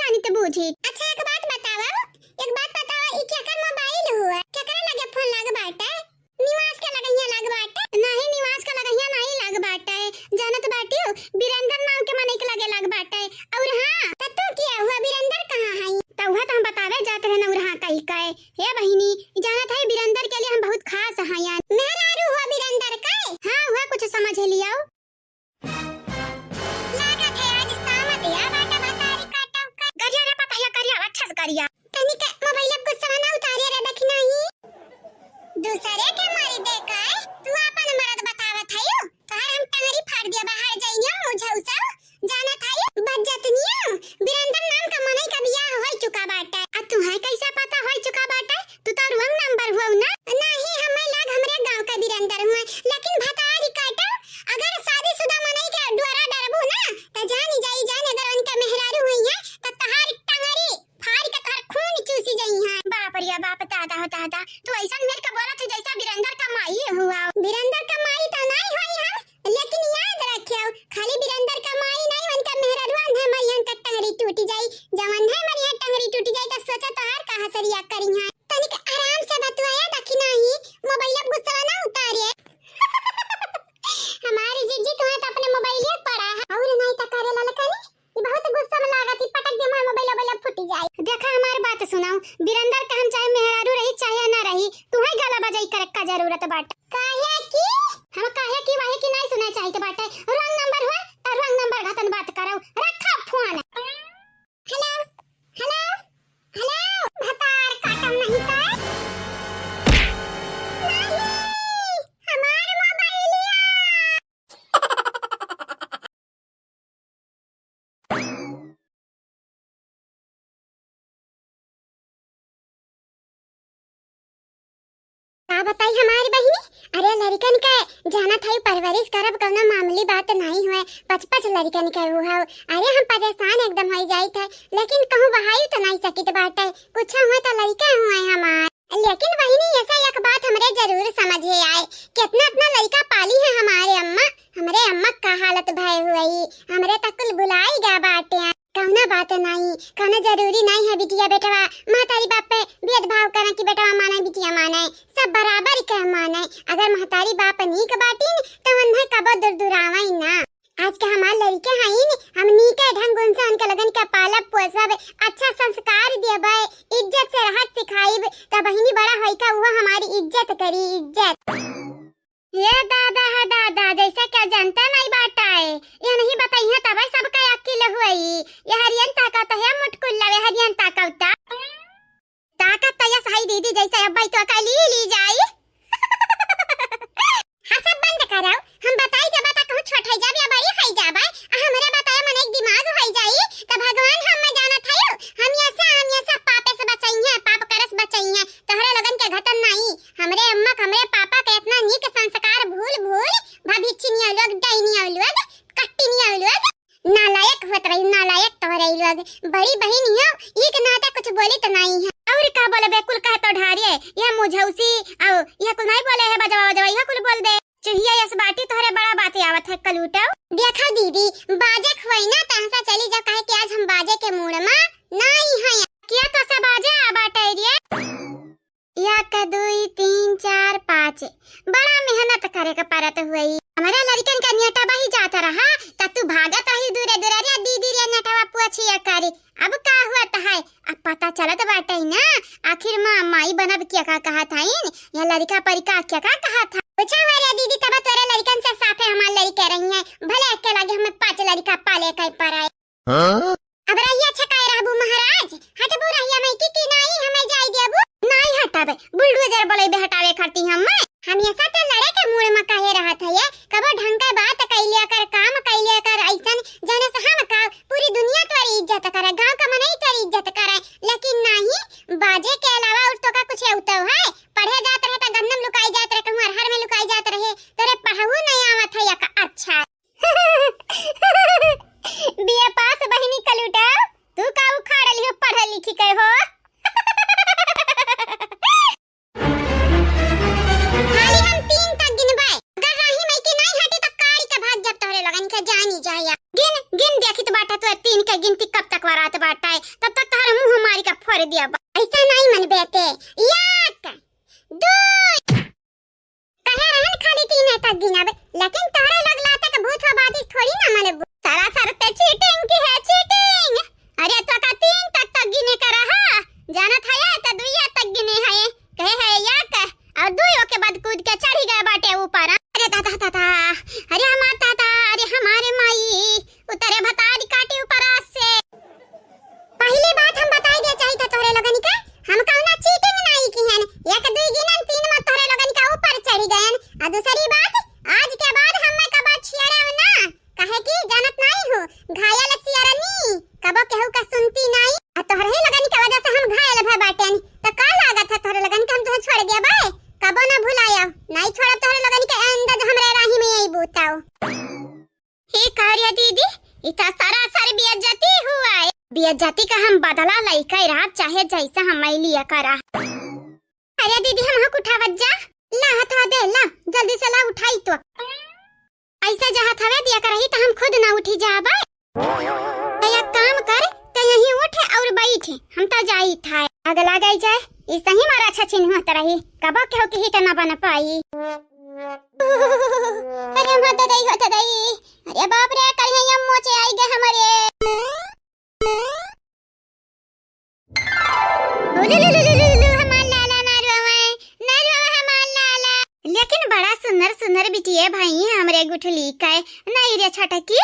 दूसरे के मारी देखा है तू अपन मरद बतावत है यो तोहर हम टंगरी फाड़ दिया बाहर जाइयो मुझे उसा जाना था यो बज्जतनियो वीरेंद्र नाम का मनई का बियाह हो चुका बाटा आ तुम्हें कैसा पता हो चुका बाटा तू तो रंग नंबर हुआ ना नहीं हमें लग हमरे गांव का वीरेंद्र हुआ लेकिन भतारी काटा अगर शादीशुदा मनई के द्वारा डरबू ना त जानी जान अगर उनका मेहरारू हुई है त तहार टंगरी फाड़ के तोहर खून चूसी जई है बाप रे बाप दादा तू ऐसा मेरे का बोला था जैसा वीरेंद्र का माई हुआ वीरेंद्र का माई तो नहीं हुई हम लेकिन याद रखियो खाली वीरेंद्र का माई नहीं उनका मेहरारू है मरियन का टंगरी टूटी जाई जवन है मरियन टंगरी टूटी जाई त सोचा तोहर कहां सरिया करी है तनिक आराम से बतवाया दखी नहीं मोबाइल अब गुस्सा ना उतारिए हमारी जीजी तुम्हें तो अपने मोबाइल ले पड़ा है और नहीं त करे ललकनी ये बहुत गुस्सा में लागती पटक दे मोबाइल मोबाइल फूट जाए देखा हमारी बात सुनाओ वीरेंद्र का हम चाहे मेहरारू रही चाहे ना रही तुम्हें गला बजाई करे का जरूरत बाट काहे की हम काहे की वाहे की नहीं सुने चाहिए बाटे रंग नंबर हुआ त रंग नंबर घतन बात करो रखा फोन हेलो हेलो हेलो भतार काटम नहीं का हमारे मोबाइलिया का बताई हमारी बहिनी अरे लड़कन का जाना था परवरिश करब कौनो मामूली बात नहीं हुए पच लड़कन का वो अरे हम परेशान एकदम हो जाई थे लेकिन कहूं बहाई तो नहीं सकित बाटे कुछ हुआ तो लड़के हुए हमार लेकिन बहिनी ऐसा एक बात हमरे जरूर समझे आए कितना अपना लड़का पाली है हमरे अम्मा का हालत भय हुई हमरे तकुल बुलाई गा बाटे कहना बात नहीं कहना जरूरी नहीं है बिटिया बेटवा महतारी बाप पे भेदभाव करना कि बेटवा माने बिटिया माने सब बराबर के माने अगर महतारी बाप नीक बाटी तो उन्हें कबो दुरदुरावा ना आज के हमार लड़के हैं हम नीके ढंग उनसे उनके लगन के पालब पोसब अच्छा संस्कार देबे इज्जत से रहत सिखाइब त बहिनी बड़ा होई का वो हमारी इज्जत करी इज्जत ये दादा है दादा जैसा क्या जानता नहीं बाटा है ये नहीं बताइए तब सबका अकेले हुई ये हरियन ताकत है मुटकुल्ला वे हरियन ताकत तया सही दीदी जैसा अब भाई तो अकेली ली जाए हां सब बंद कराओ हम बताई जब बता कहूं छोट है जाबे बड़ी खाई जाबे हमरे बताए मन एक दिमाग होई जाई त भगवान हम जाना था हम ऐसा पापे से बचाइए पाप करस बचाइए तोहरे लगन के घटन नहीं हमरे अम्मा हमरे पापा के इतना नीक संस्कार भूल भविष्यनिया लोग डाइनिया लोग कट्टिनिया लोग नालायक होत रही नालायक तोहरे लोग बड़ी बहन हो एक नाता कुछ बोली तो नहीं है और का बोले बेकुल कह तो ढारिए ये मुझौसी औ ये कुल नहीं बोले है बजवा ये कुल बोल दे चाहिए इस बाटी तोहरे बड़ा बातें आवत है कलूटा देखा दीदी बाजे खोई ना तहसा चली जा कहे कि आज हम बाजे के मूड में नहीं है क्या तो सब बाजे आ बाटे रे 1 2 3 4 5 बड़ा मेहनत करे के परत हुई हमारा लड़कन का नेटा बही जाता रहा त तू भागत रही दूरे दूरे रे दीदी रे नेटवा पूछिया करी अब का हुआ त है अब पता चलत बाटे ना आखिर मां माई बनब क्या का कहा था या लड़का परिका क्या का कहा था पूछा रे दीदी तब तोरे लड़कन से साफे हमार लड़के रही है भले के लगे हमें 5 लड़का पाले कई पर आए हां अब रही अच्छा कह रहबू महाराज हटबू रहिया मैं की नहीं हमें जाई देबू नहीं हटाबे बुलडोजर बोले बे हटावे करती हम ऐसा तो लड़े के मूड में कहे रहा था ये कबो ढंग का बात कैलिया कर काम कैलिया कर ऐसन जाने से हम का पूरी दुनिया तोरी इज्जत करे गांव का मनई तोरी इज्जत करे लेकिन नहीं बाजे के अलावा और तो का कुछ उतव है पढ़े जात रहे त गन्नम लुकाई जात रहे कहूं हर में लुकाई जात रहे तेरे पढ़ऊ नहीं आवत है या का अच्छा बीए पास बहिनी कलूटा तू का उखाड़ लियो पढ़ लिखी के हो खाली हम 3 तक गिनबाई अगर रही मैं के नहीं हटी त कारी का भाग जब तोहरे लगन के जानी जाया गिन देखी तो बाटा तो 3 के गिनती कब तक वरात बाटा है तब तक तार मुंह हमारी का फोड़ दिया ऐसा नहीं मन बेटे 1 2 कहे रहन खाली 3 तक गिनाबे लेकिन तारे लगला तक भूत बाजी थोड़ी ना मने सारा सरते चीटिंग की है चीटिंग अरे तो का 3 तक गिने का रहा जाना था या तो 2 तक गिने है कहे है या का और 2 के बाद कूद के चढ़ी गए बाटे ऊपर अरे दादा अरे हमारे माई उतरे भतारी काटी ऊपर से पहली बात हम बताई दे चाहिए तोरे लगन के हम कहना चीटिंग नहीं की है 1 2 गिनन 3 में तोरे और दूसरी बात, आज के बाद हम का बात छियाड़ा ना, काहे की जानत नहीं हो, घायल सियारनी कबो केहू का सुनती नहीं। आ तोहरे ही लगन के वजह से हम घायल भ बाटेन, तो का लागत है तोहरे लगन के हम तुहे छोड़ दिया बे? कबो ना भुलाया, नहीं छोड़ तोहरे लगन के अंदर हमरे राही में आई बुताओ। हे कार्य दीदी, इतना सारा सर बेइज्जती हुआ है। बेइज्जती का हम बदला लइका रात चाहे जैसा हम लिया करा। अरे दीदी हम हक उठावत जा, ला हथवा दे, ला जल्दी से ला उठाई तो। ऐसा जहाँ थवे दिया करही तो हम खुद ना उठी जाबे। तो एक काम कर, तो यहीं उठे और बैठे, हम तो जाई था। अगला गई जाए, इस सही मारा अच्छा चिन्ह होता रही, कबो केहू की हित ना बन पाई। अरे होता दई, अरे बाप रे, कल है हम मोचे आई गए हमारे। लेकिन बड़ा सुंदर सुंदर बिटिया भाई हमरे गुठली का नहीं रे छटकी,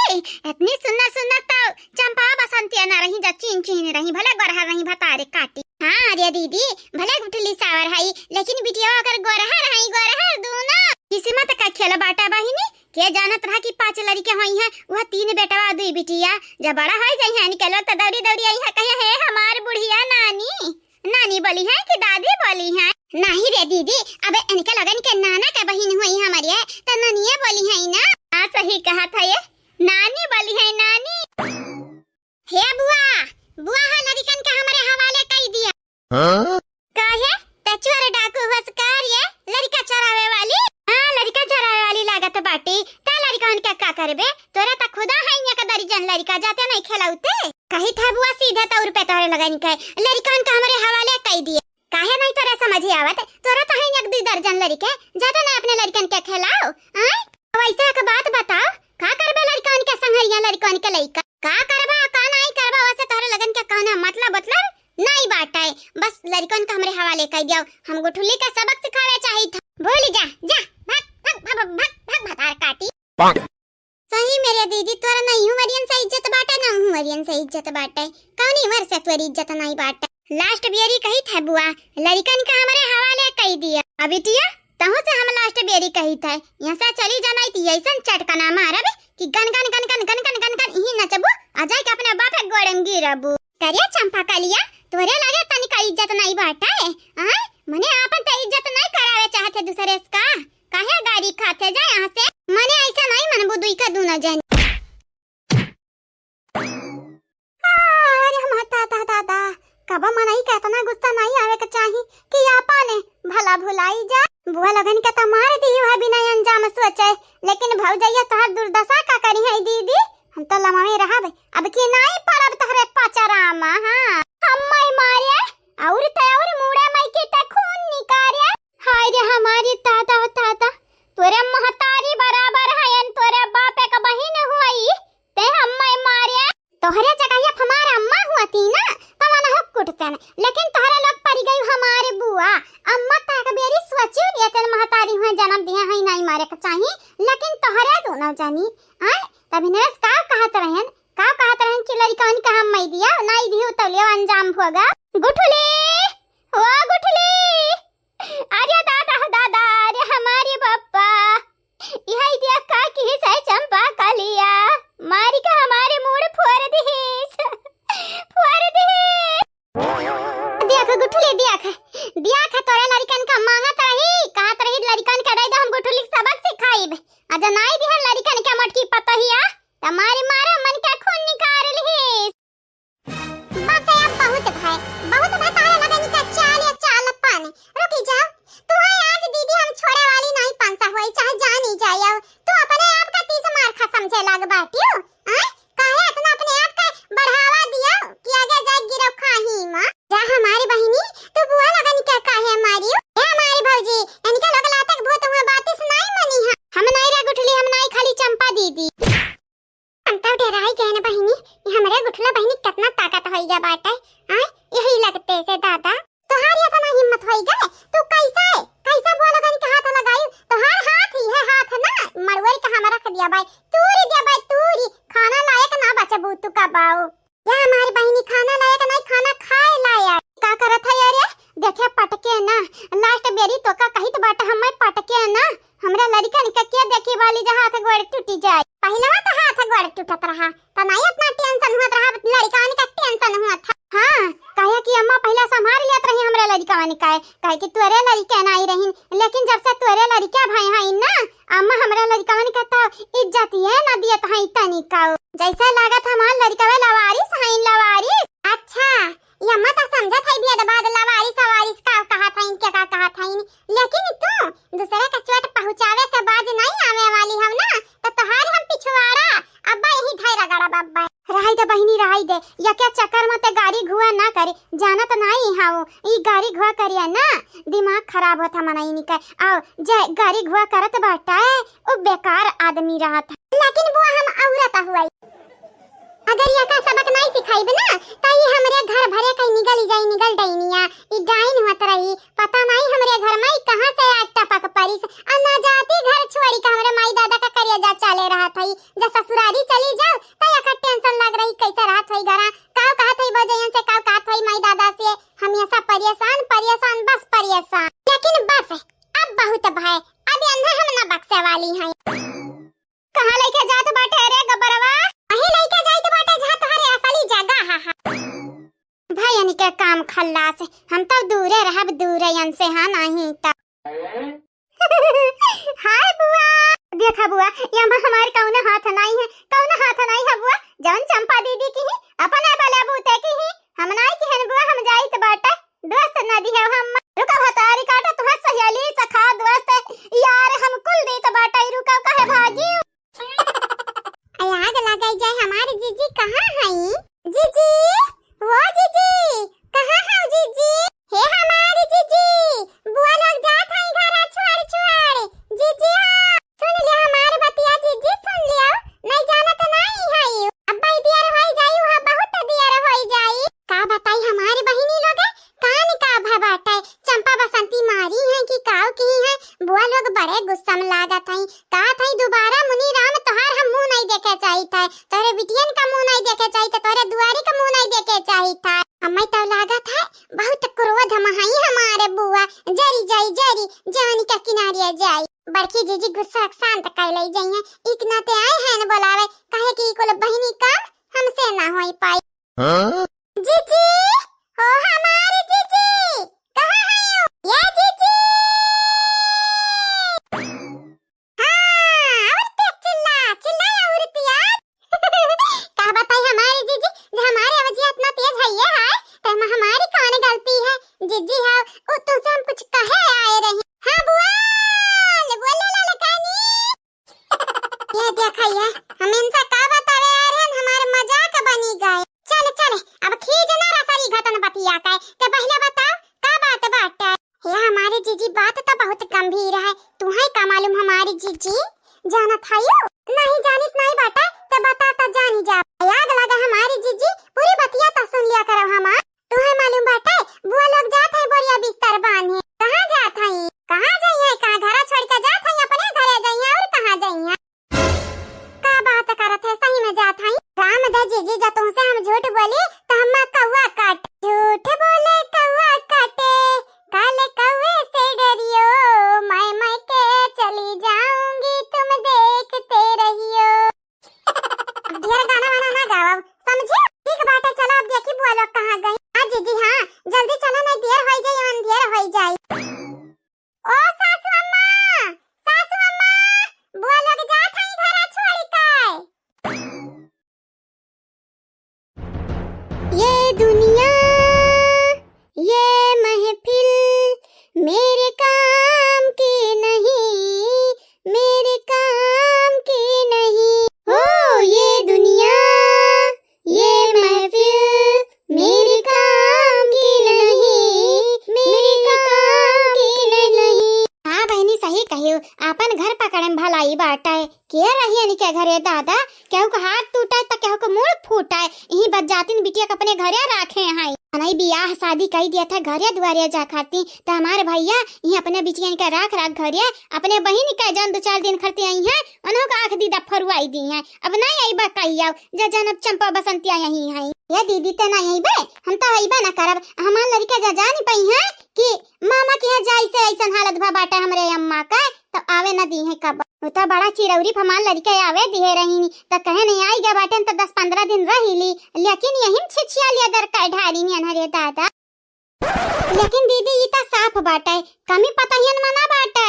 इतनी सुंदर सुंदर तो चंपा बसंतिया ना रही, जा चीन चीन रही, भले गरहा रही भतारे काटी। हाँ अरे दीदी, भले गुठली सावर है, लेकिन बिटिया अगर गरहा रही, गरहा दूना किस्मत का खेल बाटा बहिनी। के जानत रहा कि 5 लड़के होई हैं, वह 3 बेटवा 2 बिटिया। जब बड़ा हो जाई है निकलो तो दौड़ी दौड़ी आई है, कहे है हमार बुढ़िया नानी। नानी बोली है कि दादी बोली है? नहीं रे दीदी, अबे इनके लगन के नाना का बहन हुई हमारी, तो नानिया बोली है ना। हाँ सही कहा था, ये नानी बोली है, नानी। हे बुआ, बुआ है लड़कन के हमारे हवाले कर दिया। हाँ? काहे तचुआर डाकू होसकार ये लड़का चरावे वाली। हाँ लड़का चरावे वाली लागत बाटी, ता लड़का उनका का करबे? तोरा त खुदा है या का दर्जन लड़का जाते नहीं खेलाउते। कही था बुआ सीधे तौर पे तोरे लगन के लड़कन का हमारे हवाले कर दिए। काहे नहीं तोरा समझ आवत? तोरा त है 1-2 दर्जन लड़के, जाते ना अपने लड़कन के खिलाओ। हां वैसा का बात बताओ, का करबे लड़कन के संगरिया लड़कन के लइका? का करबा का नहीं करबा, वैसे तोरे लगन के कहना मतलब नहीं बात है। बस लड़कन का हमरे हवाले कर दियो, हम गुठुली का सबक सिखावे चाहिए था। भूल जा, जा भाग भाग भाग भाग भतार काटी। सही मेरे दीदी, तोरा नहीं हुमरियन से इज्जत बाटे, ना हुमरियन से इज्जत बाटे, कौनी मर से तोरी इज्जत नहीं बाटे। लास्ट बियरी कही था बुआ, लड़कन का हमारे हवाले कर दिया। अभी टिया तहु से हम लास्ट बियरी कही था, यहाँ से चली जाना थी ऐसा चटकना मारब कि गन गन गन गन गन गन गन गन ही नचबू, आ जाए के अपने बाप के गोड़म गिरबू। करिया चंपा कालिया, तोरे लगे तनी का इज्जत नहीं बाटे। हां मने आपन त इज्जत नहीं करावे चाहते दूसरे का, काहे गाड़ी खाते जा यहाँ से? मने ऐसा नहीं मनबू दुई का दूना जन। अरे हम ता कब मनई का इतना गुस्सा नहीं आवे के चाही कि आपने भला भुलाई जा। बुआ लगन के त मार दी है बिना अंजाम सोचे, लेकिन भौजैया तोहर दुर्दशा का करी है दीदी। हम तो लमा में रहब, अब की नहीं पड़ब तोहरे पचरामा। हां अम्मई मारे और ते और मुड़े मई के त खून निकारे। हाय रे हमारी ताता तोरे महतारी बराबर हयन, तोरे बापे का बहिन हुई, ते अम्मई मारे। तोहरे जगह हमार अम्मा हुआती ना तो मन हक कुटतन, लेकिन तोहरे लोग पड़ गई हमारे बुआ। अम्मा तक बेरी सोची लिए तेरे महतारी हुए जन्म दिया है नहीं मारे का चाहिए, लेकिन तोहरे दोनों जानी आय तभी नरस का कहत रहन कि लड़कन का हम मई दिया नहीं दियो तो ले अंजाम होगा। गुठली ओ गुठली, अरे दादा अरे हमारे पापा यही दिया का की सही चंपा कालिया मारी का हमारे मूड फोड़ दिस देख गुठली देख तोरे लड़कन का मांगत रही, कहत रही लड़कन के दे दो हम गुठली सबक सिखाइब। अज नहीं दिहन लड़कन के मटकी पतहिया तुम्हारी मारे मन का खून निकाल लिहिस। बस अब बहुत बताया लगन का चाल अपन रुकी जाओ। तू है आज दीदी हम छोड़े वाली नहीं पंसा होई, चाहे जान ही जाए। तू अपने आप का 30 मार खा समझे लग बाटियो। हां काहे इतना अपने आप का बढ़ावा दिया कि आगे जाए गिरो खाही मां। जा हमारी बहिनी तू बुआ लगन के काहे मारियो? ए हमारी भौजी इनके लोग लातक भूत हुआ बातिस नहीं मनी है। हम नहीं रे गुठली, हम नहीं खाली चंपा दीदी। अंता डराई गए ना बहिनी, ये हमारे गुठला बहिनी कितना ताकत होई जा बाटे। हां यही लगते से दादा तोहारी इतना हिम्मत होई गए। तू कैसा बुआ लगन के हाथ लगाई? तोहार हाथ ही है हाथ ना, मरवर का हमरा रख दिया भाई तूरी खाना लायक ना बचबू तू का बाऊ। या हमारी बहिनी खाना लायक नहीं, खाना खाए लायक का करत है यार? देखे पटके ना लास्ट बेरी तो का कहित बाटा हमें पटके ना। हमरा लड़का निका के देखी वाली जहां हाथ गोड़ टूटी जाए। पहला तो हाथ गोड़ टूटत रहा त नहीं इतना टेंशन हुआ रहा, लड़का निका टेंशन हुआ था। हां काहे कि अम्मा पहला संभाल लियत रही हमरा लड़का निका, काहे कि तोरे लड़का नहीं रही, लेकिन जब से तोरे लड़का भाई हई ना अम्मा हमरा लड़का निका तो इज्जत है ना दियत हई तनिका। जैसा लागत हमार लड़का लवारिस हई लवारिस। अच्छा ये अम्मा तो समझत है बिया बाद लवारिस सवारिस का कहा था इनके का कहा था इन, लेकिन तू दूसरे का चोट पहुंचावे से बाज नहीं आवे वाली हम ना तो तोहार हम पिछवाड़ा अब्बा यही ढाई रगड़ा बब्बा। रहाई दे बहिनी रहाई दे, या क्या चक्कर में ते गाड़ी घुआ ना करे, जानत नहीं हाउ ई गाड़ी घुआ करिया ना दिमाग खराब होता मनाई निका। आओ जे गाड़ी घुआ करत बाटा ओ बेकार आदमी रहत। लेकिन बुआ हम औरत हुई, अगर ये का सबक नहीं सिखाई ना त ये हमरे घर भरे कहीं निकल डईनिया ई डाइन होत रही। पता नहीं हमरे घर में कहां से आज टपक परिस आ ना जाती घर छोड़ी का हमरे माई दादा का करिया जा चले रहा थई। जब ससुरारी चली जाओ त या का टेंशन लग रही कैसे रहत होई घरा का कहत होई बजयन से का कहत होई माई दादा से हमेशा परेशान बस परेशान। लेकिन बस अब बहुत भय, अब अंधा हम ना बक्से वाली हैं। कहां लेके जात बाटे रे गबरवा, अहे लेके जाइत बाटे जहां तोहरे असली जगह हा। भाई यानी के काम खल्लास हम तो दूरे रहब दूरे यन से हां नहीं त। हाय बुआ देखा बुआ यहां हमारे कौन हाथ नहीं है बुआ, जौन चंपा दीदी की ही अपने बले बूते की ही हम नहीं की हन बुआ, हम जाइत बाटे दोस्त नदी है हम। रुका भतारी काटा तुहर सहेली सखा दोस्त यार हम कुल देत बाटे, रुका कहे भागी आग लगाई जाए। हमारी जीजी कहाँ हैं? जीजी वो जीजी कहाँ है जीजी? हे हमारी जीजी बुआ लोग जात हैं घर छोड़ जीजी। हाँ सुन लिया हमारे बतिया जीजी, सुन लिया नहीं जाना तो नहीं है अब्बा दियर होई जाई वहां बहुत दियर होई जाई। का बताई हमारी बहिनी लोग कान का भबाटे चंपा बसंती मारी है कि काव की है। बुआ लोग बड़े गुस्सा में लागत हैं, का थई दोबारा मुनि राम तोहार हम मुंह नहीं देखे चाहिए था, तोरे बिटियन का मुंह नहीं देखे चाहिए था, तोरे दुआरी का मुंह नहीं देखे चाहिए था। हमें तो लागत है बहुत क्रोध में हई हमारे बुआ, जरी जानी का किनारे जाई। बड़की जीजी गुस्सा शांत कर ले जाइए, एक नाते आए हैं न बोलावे कहे कि कुल बहिनी काम हमसे ना होई पाई। जीजी ओ हमारी जीजी कहां है ये जीजी? हां और ते चिल्ला औरतिया का बताई हमारी जीजी जो हमारे अवजिया इतना तेज है ये है तो हमारी कौन गलती है जीजी? हां ओ तुमसे हम कुछ कहे आए रहे। हां बुआ बोले ला लकानी ये देखिए हम इनसे का बतावे आ रहे हैं, हमारे मजाक बनी गए। चले अब खींच ना रसरी घटन बतिया के ते पहले बताओ का बात बाटे। ये हमारी जीजी बात तो बहुत गंभीर है, तुम्हें का मालूम हमारी जीजी जानत हायो? नहीं जानित नहीं बाटे तो बता तो जानी जा। याद लगा हमारी जीजी पूरी बतिया तो सुन लिया करो हमार। तुम्हें मालूम बाटे बुआ लोग जात है बोरिया बिस्तर बांधे, कहां जात है कहां जाइए कहां घर छोड़ के जात है अपने घरे जाइए और कहां जाइए? का बात करत है सही में जात है? राम दे जीजी जा तुमसे हम झूठ बोले तो हम कौवा काट, झूठ बोले कौवा काटे काले कौवे से डरियो मैं के चली जाऊंगी तुम देखते रहियो। अब ढेर गाना वाना ना गाओ समझे? ठीक बात है चलो अब देखी बुआ लोग कहां गई। हां जीजी हां जल्दी चलो नहीं देर हो जाए अंधेर हो जाए। ओ सासू अम्मा बुआ लोग जात हैं घर छोड़ के। ये दुनिया ये महफिल मेरे काम की नहीं, मेरे काम की नहीं हो। ये दुनिया ये महफिल मेरे काम की नहीं, मेरे काम की नहीं। हाँ बहनी सही कहियो, अपन घर पकड़े भलाई बाटा है के रही के घरे दादा केहू का हाथ टूटा तो केहू का मुंह फूटा है, यही बजातिन बिटिया अपने घरे रखे हैं। नहीं बियाह शादी कर दिया था घरे दुआरे जा खाती तो हमारे भैया ये अपने बिटिया का राख घरे अपने बहन का जन 2-4 दिन खड़ते आई हैं, उन्हों का आँख दीदा फरुआई दी है। अब नहीं आई बा कही आओ जब चंपा बसंतिया यही है। ये दीदी तो नहीं आई बे हम तो आई बा ना करब, हमार लड़का जा नहीं पाई है कि मामा के यहाँ जाई से ऐसन हालत भा बाटे हमरे अम्मा का तो आवे न दी है कब तो बड़ा चिरौरी फमान लड़के आवे दिए रही तो कहे नहीं आई गया बाटे तो 10-15 दिन रही ली लेकिन यही छिछिया लिया दर का ढारी नहीं अनहरे दादा। लेकिन दीदी ये तो साफ बाटे कमी पता ही मना बाटे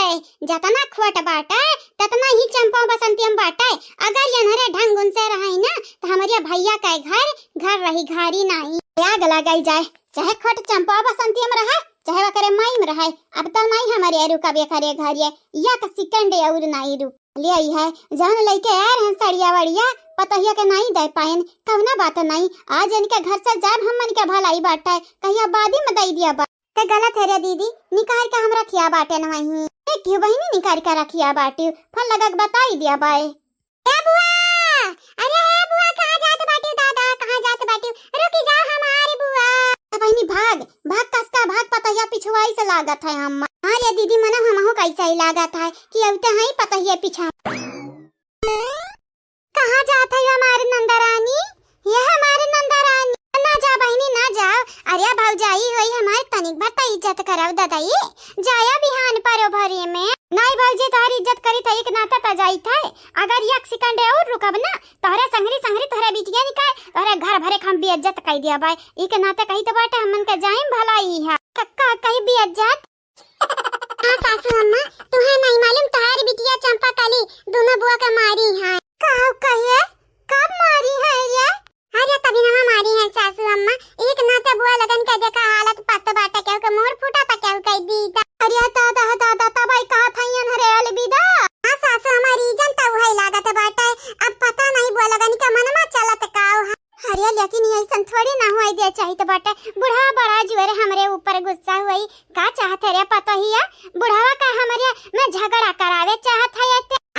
जतना खोट बाटे ततना ही चंपा बसंतियम बाटे अगर यनहरे ढंग उनसे रही ना तो हमारे भैया का घर रही घारी नहीं आग लगाई जाए चाहे खोट चंपा बसंतियम रहे चाहे वो करे माई में रहे अब तो नहीं हमारे अरु का बेकरे घर या तो सेकंड और नहीं रुक ले आई है जान लेके आ रहे सड़िया वड़िया पतहिया के नहीं दे पाएन कवना बात नहीं आज इनके घर से जाब हम मन के भलाई बाटे कहिया बादी में दई दिया बा के गलत है रे दीदी निकाल के हम रखिया बाटे नहीं क्यों बहिनी निकाल के रखिया बाटी फल लगा बताई दिया बाए ए बुआ अरे ए बुआ कहां जात बाटी दादा कहां जात बाटी रुक जाओ हमारी बुआ बहिनी भाग भाग कसका भाग पतहिया पिछवाई से लागत है हम हां रे दीदी मना हमहु कैसा ही लागत है कि अबते है पतहिया पीछा कहां जात है हमारी नंदरानी ये हमारी नंदरानी ना जा बहिनी ना जाओ अरे भौजाई होई हमारे तनिक भर त इज्जत कराओ दादाई जाया बिहान परो भरी में नहीं भौजी तोहरी इज्जत करी त एक नाता त जाई थे अगर एक सेकंड और रुकब ना तोहरे संगरी तोहरे बिटिया निकाय तोहरे घर भरे हम भी इज्जत कई दिया भाई एक नाता कही तो बाटे हमन के जाइम भलाई है कक्का कही भी इज्जत हां सासू अम्मा तुम्हें नहीं मालूम तोहरी बिटिया चंपा काली दोनों बुआ का मारी है काऊ कहिए कब मारी है ये अरे तभी ना मारी है सासू अम्मा एक नाते बुआ लगन के देखा हालत पस्त बाटा क्या के मोर फूटा ता क्या कह दी अरे दादा तबाई कहा थैयन हरे अलविदा हां सासू हमारी जन त वही लागत बाटा अब पता नहीं बुआ लगन के मन में चलत काऊ अरे लेकिन ऐसन थोड़ी ना हुई दे चाहिए तो बाटा बुढ़ा बड़ा जुरे हमरे ऊपर गुस्सा हुई का चाहत रे पता ही है बुढ़ावा का हमरे में झगड़ा करावे चाहत है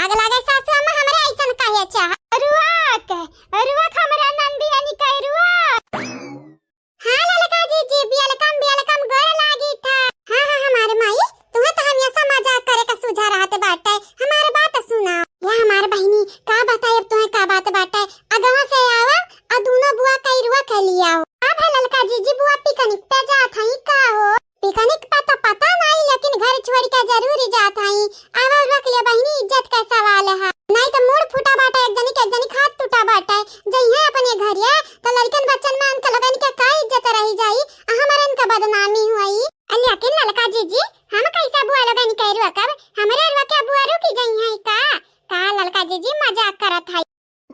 आग लागे सासू अम्मा हमरे ऐसन काहे चाह रुआ हमरा नंदिया निकाय रुआ हां ललका जी बियलकम गोर लागी था हां हमारे माई तुम्हें तो हम ऐसा मजाक करे का सुझा रहा थे बाटे हमारे बात सुना ये हमारे बहिनी का बताए अब तुम्हें का बात बाटे अगवा से आवा आ दोनों बुआ कई रुआ के लिया हो अब ललका जी बुआ पिकनिक पे जात हई का हो पिकनिक पे तो पता नहीं लेकिन घर छोड़ के जरूर जात हई आवा रख ले बहिनी इज्जत का सवाल है नहीं तो मूड फूटा बाटा एक जनी हाथ टूटा बाटा जइहे अपने घर या तो लड़कन बच्चन में उनका लगन के का इज्जत रही जाई हमरन का बदनामी हुई लेकिन ललका जी हम कैसा बुआ लगन कइरवा कब हमरे रवा के बुआ रुकी जई है का ललका जी मजाक करत है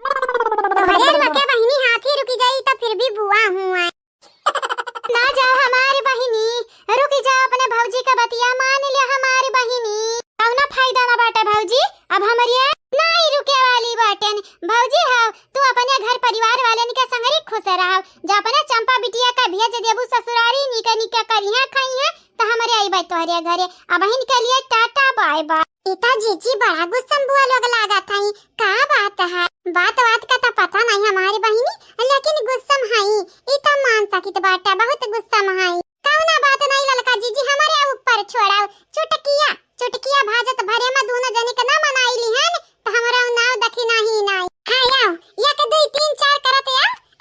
अरे रवा के बहिनी हाथी रुकी जाई तो फिर भी बुआ हुआ ना जाओ हमारी बहिनी रुकी जाओ अपने भौजी का बतिया मान लिया हमारी बहिनी कौना फायदा ना बाटे भौजी अब हमारी नहीं रुके वाली बाटन भौजी हां तू अपने घर परिवार वाले के संगरी खुश रहो जा अपने चंपा बिटिया का भेज देबू ससुरारी निका करिया खाई है तो हमारे आई बात तोहरे घरे अब बहन के लिए टाटा बाय बाय इता जीजी बड़ा गुस्सा बुआ लोग लागा थाई का बात है बात का तो पता नहीं हमारी बहिनी लेकिन गुस्सा हाई इता मान सकित बाटा बहुत गुस्सा हाई कौना बात नहीं ललका जीजी हमारे ऊपर छोड़ाओ चुटकिया भाजत भरे में दोनों जने के ना मनाईली हन तो हमरा नाव दखी नहीं आओ 1 2 3 4 करत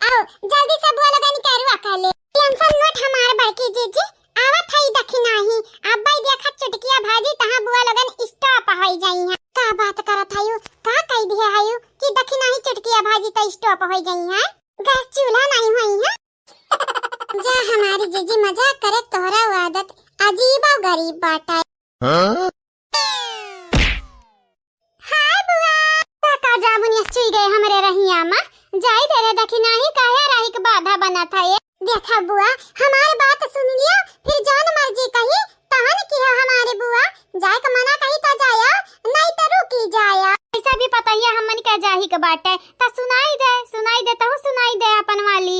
आओ जल्दी से बुआ लगन करवा काले टेंशन नोट हमार बड़की जीजी आवत हई दखी नहीं अब्बा देखा चुटकिया भाजी तहां बुआ लगन स्टॉप होई जाई है का बात करत हयू का कह दिए हयू कि दखी नहीं चुटकिया भाजी तो स्टॉप होई जाई है गैस चूल्हा नहीं हुई है जा हमारी जीजी मजाक करे तोहरा आदत अजीब और गरीब बाटा हां हाय बुआ का जामुन चुई गए हमरे रहिया मां जाई तेरे दखी नहीं काहे रही के बाधा बना था ये देखा बुआ हमारी बात सुन लियो फिर जान मर्जी कही तहन की है हमारी बुआ जाए के मना कही तो जाया नहीं तो रुकी जाया ऐसा भी पता है हमन के जाही के बाटे त सुनाई दे तो सुनाई दे अपन वाली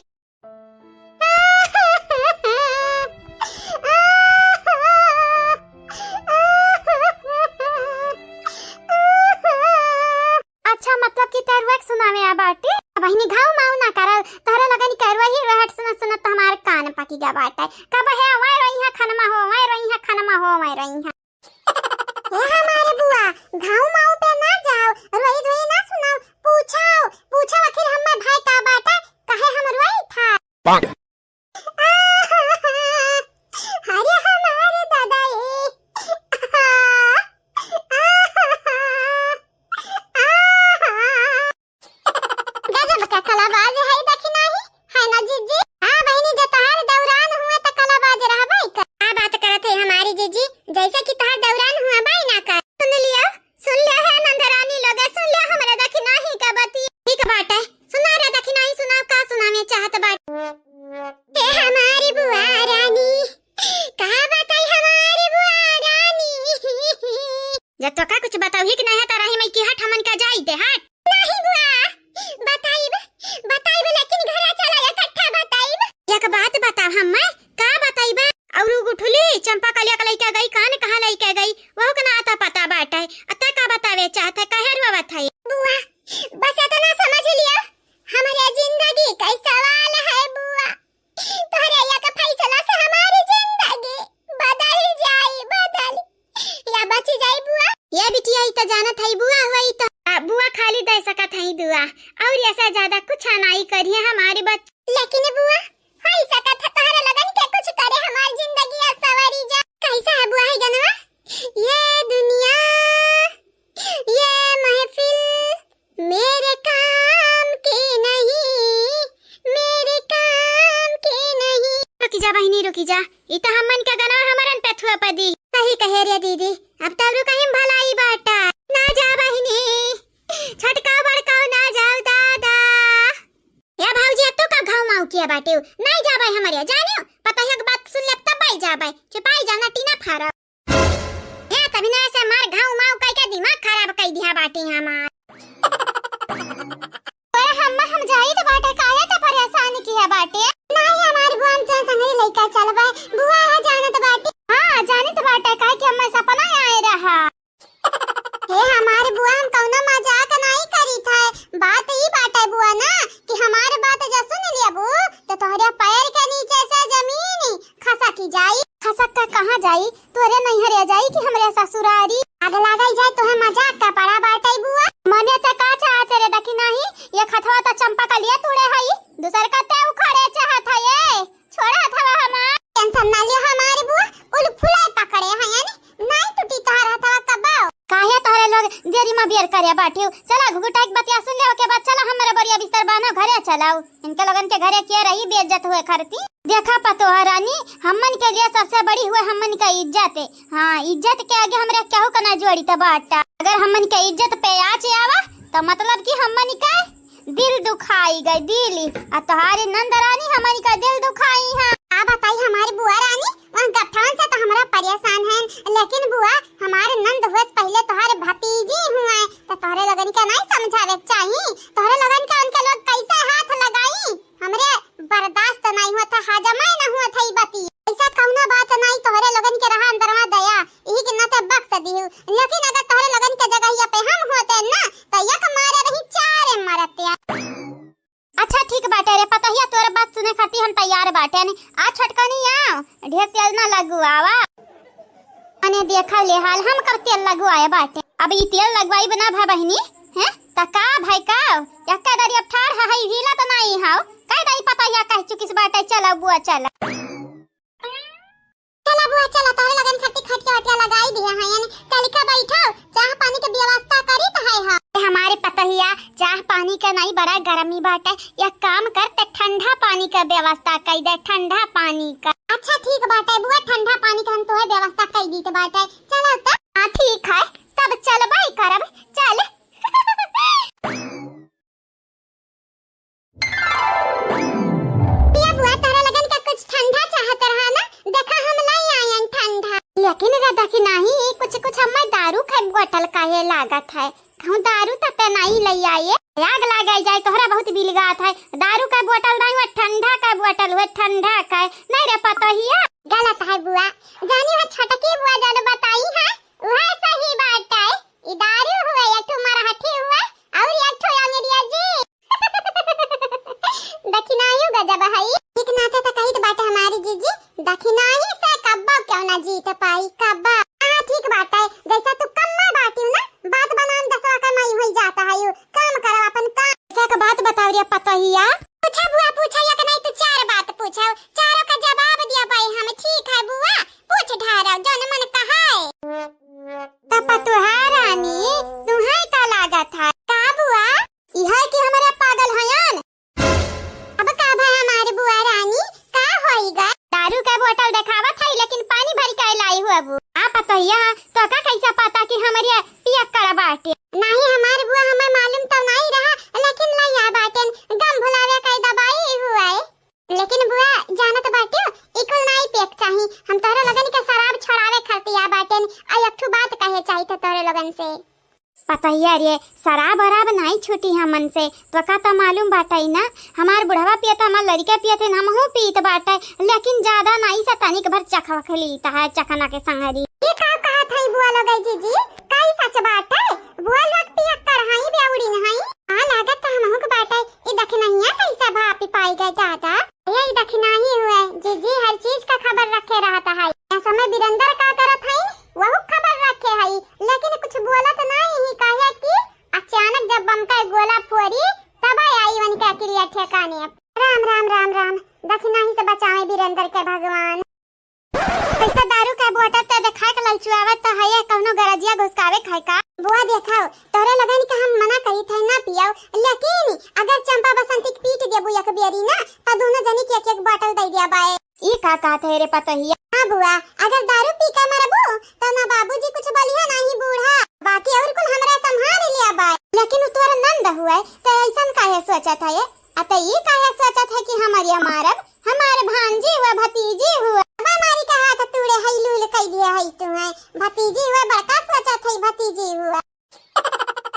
अच्छा मतलब कि तेरे सुनावे आ बाटे बहिनी घाव माऊ ना कर तोहरा लगन करवा ही रहट सुनत हमार कान पकी गा बाटे कब है ओए रही है खनमा हो ओए रही है खनमा हो ओए रही है ए हमारे बुआ घाव माऊ पे ना जाओ रोई ना सुनाओ पूछो आखिर हम भाई का बाटे कहे हम रोई था अरे हमारे दौरान हुआ बाई ना कर सुन लिया है नंदरानी लोग सुन लिया हमरा देखी नहीं का बती ठीक बात है सुना रे देखी नहीं सुना का सुनावे चाहत बात ए हमारी बुआ रानी का बताई हमारी बुआ रानी जब तो का कुछ बताऊ ही कि नहीं है तारा ही मैं की हट हमन का जाई दे हट नहीं बुआ बताइब लेकिन घर चला इकट्ठा बताइब एक बात बताओ हम का बताइब और गुठुली चंपा कलिया कलई के गई कान कहां लई के गई वो कना आता पता बाटे अते का बतावे चाहते कहे रुआ बताई बुआ बस इतना समझ लिया हमारे जिंदगी का सवाल है बुआ तोहरे या का फैसला से हमारी जिंदगी बदल या बच जाई बुआ ये बिटिया ही तो जानत है बुआ हुई तो बुआ खाली दे सकत है दुआ और ऐसा ज्यादा कुछ नहीं करिए हमारे बच्चे लेकिन बुआ होई सकत है तोहरे लगन के कुछ करे हमारी जिंदगी सवारी जा कैसा है बुआ है गनवा ये दुनिया ये महफिल मेरे काम की नहीं मेरे काम की नहीं रुकी जा बहिनी रुकी जा ई तो हमन के गनवा हमरन पे थुआ पदी सही कहे रे दीदी अब तब रु कहीं भलाई बाटा ना जा बहिनी छटका बड़काओ ना जाओ दादा या भाऊजी तो का घाव माऊ किया बाटे नहीं जा भाई हमारे जानियो पता है बात सुन ले तब भाई जा भाई चुपाई जाना टीना फारा या तभी ना ऐसे मार घाव माऊ कई के दिमाग खराब कई दिया बाटे हमार ओए हम जाई तो बाटे काहे तो परेशान किया बाटे नहीं हमार बुआ हम संगे लइका चलबे बुआ आ जानत बाटे हां जानत बाटे काहे कि हम सपना आए रहा हे हमारे बुआ हम कौनो मजाक नहीं करी था बात ही बात है बुआ ना कि हमारे बात जो सुन लिया बू तो तोहरे पैर के नीचे से जमीन खसक जाई खसक का कहां जाई तोरे नहीं हरे जाई कि हमरे ससुरारी आग लगाई जाए तो है मजाक का पड़ा बात है बुआ मने तो का चाहते रे देखी नहीं ये खथवा तो चंपा का लिए तूड़े हई दूसर का ते उखाड़े चाहत है ये छोड़ा था हमार टेंशन ना लियो हमारी बुआ उल फुले पकड़े हैं यानी नहीं टूटी तारा था कबाओ काहे तोरे लोग देरी में बियर करे बाटियो चला घुघुटा एक बतिया सुन ले के बाद चला हमरा बढ़िया बिस्तर बानो घरे चलाओ इनके लगन के घरे के रही बेइज्जत हुए खरती देखा पतो रानी हमन के लिए सबसे बड़ी हुए हमन का इज्जत है हां इज्जत के आगे हमरा केहू कना जोड़ी त बाटा अगर हमन के इज्जत पे आचे आवा तो मतलब कि हमन का दिल दुखाई गई दिल आ तोहारी नंदरानी हमन का दिल दुखाई है आ बताई हमारी बुआ रानी वहां गठन से तो हमरा परेशान है लेकिन बुआ हमारे नंद हुए पहले तोहारे भतीजी हुए तो तोहरे लगन के नहीं समझावे चाहिए तोहरे लगन के उनके लोग कैसे हाथ लगाई हमरे बर्दाश्त नहीं हुआ था हजम ही न हुआ था ई बती ऐसा कौनो बात नहीं तोहरे लगन के रहा अंदरवा दया यही के नाते बख्श दिहु लेकिन अगर तोहरे लगन के जगह या पे हम होते ना तो एक मारे रही चार मरते अच्छा ठीक बाटे रे पता ही तोरे बात सुने खाती हम तैयार बाटे ने आ छटकनी आओ ढेर तेल ना लगवावा अने देखा ले हाल हम कब तेल लगवाए बाटे अब ई तेल लगवाई बना भा बहिनी हैं त का भाई का यक्का दरी अब ठाड़ है हिला तो नहीं हाउ कई दई पता या कह चुकिस बाटे चला बुआ चला बुआ चला तोरे लगन खट्टी खटिया हटिया लगाई दिया है यानी कलिका बैठाओ चाह पानी के व्यवस्था करी त है हा हमारे पतहिया चाह पानी का नहीं बड़ा गर्मी बाटे या काम कर ते ठंडा पानी का व्यवस्था कर दे ठंडा पानी का अच्छा ठीक बाटे बुआ ठंडा पानी का हम तोहे व्यवस्था कर दी त बाटे चलो त हां ठीक है तब चल भाई करब चल ये बुआ तारा लगन का कुछ ठंडा चाहत रहा ना देखा हम लाई आयन ठंडा लेकिन रदा की नहीं कुछ हम दारू खाए बोतल काहे लागत है कहूं दारू त नहीं लई आए आग लगाई जाए तोहरा बहुत बिलगात है दारू का बोतल नहीं हुआ ठंडा का बोतल हुआ ठंडा का नहीं रे पतहिया गलत है बुआ जानी है छटकी बुआ जान बताई है वह सही बात है ई दारू हुआ या तुम्हारा हठी हुआ और या ठो अंगरिया जी दखिनायु गजब है एक नाते त कही त बात हमारी जीजी दखिनाई से कब्बा क्यों ना जीत पाई कब्बा हां ठीक बात है जैसा तू कम्मा बाटी ना बात बनान दसवा का मई होई जाता है यू काम करो अपन काम एक बात बताओ रे पतहिया पूछा बुआ पूछा या नहीं तू चार बात पूछो चारों का जवाब दिया भाई हम ठीक है बुआ पूछ ढारा जन मन कहा है तब तुहारानी तुम्हारे का लागत है का बुआ यह कि हमारा पागल हयन अब का भाई हमारे बुआ रानी का होईगा दारू का बोतल दिखावत है लेकिन पानी भर के लाई हुआ बु आ पतहिया तो तो का कैसा पता कि हमारे पियक्कड़ बाटे? नहीं हमारे बुआ हमें मालूम तो नहीं रहा, लेकिन लइया बाटे गम भुलावे का दवाई हुआ है। लेकिन बुआ जानत बाटे इकुल नहीं पेक चाही, हम तोरे लगन के शराब छड़ावे खरतिया बाटे। आ एक ठो बात कहे चाही तो तोरे लगन से पता ही यार, ये शराब वराब नहीं छूटी हमन से, तो का तो मालूम बाटे ना। हमार बुढ़वा पियता, हमार लड़का पियते, हम हो पीत बाटे, लेकिन ज्यादा नहीं से तनिक भर चखा खली है चखना के संगरी। ये का कहा थई बुआ लगे जीजी, काई सच बाटे? बुआ लोग पियक्कड़ हई बेउड़ी नहीं? हां लागत हम हो के बाटे। ई देख नहीं है कैसा भापी पाई गए दादा। ये देख नहीं हुए जीजी, हर चीज का खबर रखे रहता है। समय बिरंदर का करत हई वह खबर रखे हई, लेकिन कुछ बोलत नहीं ही कहे कि अचानक जब बम का गोला फोड़ी तब आई वन का क्रिया ठेकाने। राम राम राम राम, दखना ही से बचावे बिरंदर के भगवान। कैसा दारू का बोतल ते देखा के ललचुआवत त है, कौनो गरजिया घुसकावे खाए का? बुआ देखाओ तोरे लगन के हम मना करी थे ना पियाओ, लेकिन अगर चंपा बसंती पीट दे बुआ के बेरी ना त दोनों जनी के एक बोतल दे दिया बाए। ई का कहत है रे पतहिया? हां बुआ, अगर दारू पी के मरबो त ना बाबूजी कुछ बोलिया नहीं बूढ़ा, बाकी और कुल हमरा संभाल लिया बाए। लेकिन तोर नंद हुए त ऐसन काहे सोचत है? अत ई काहे सोचत है कि हमारी मारब, हमारे भांजी हुआ भतीजी हुआ हमारी का हाथ तूड़े है लूल कई दिया है तुम्हें, भतीजी हुआ बड़का सोचत है भतीजी हुआ।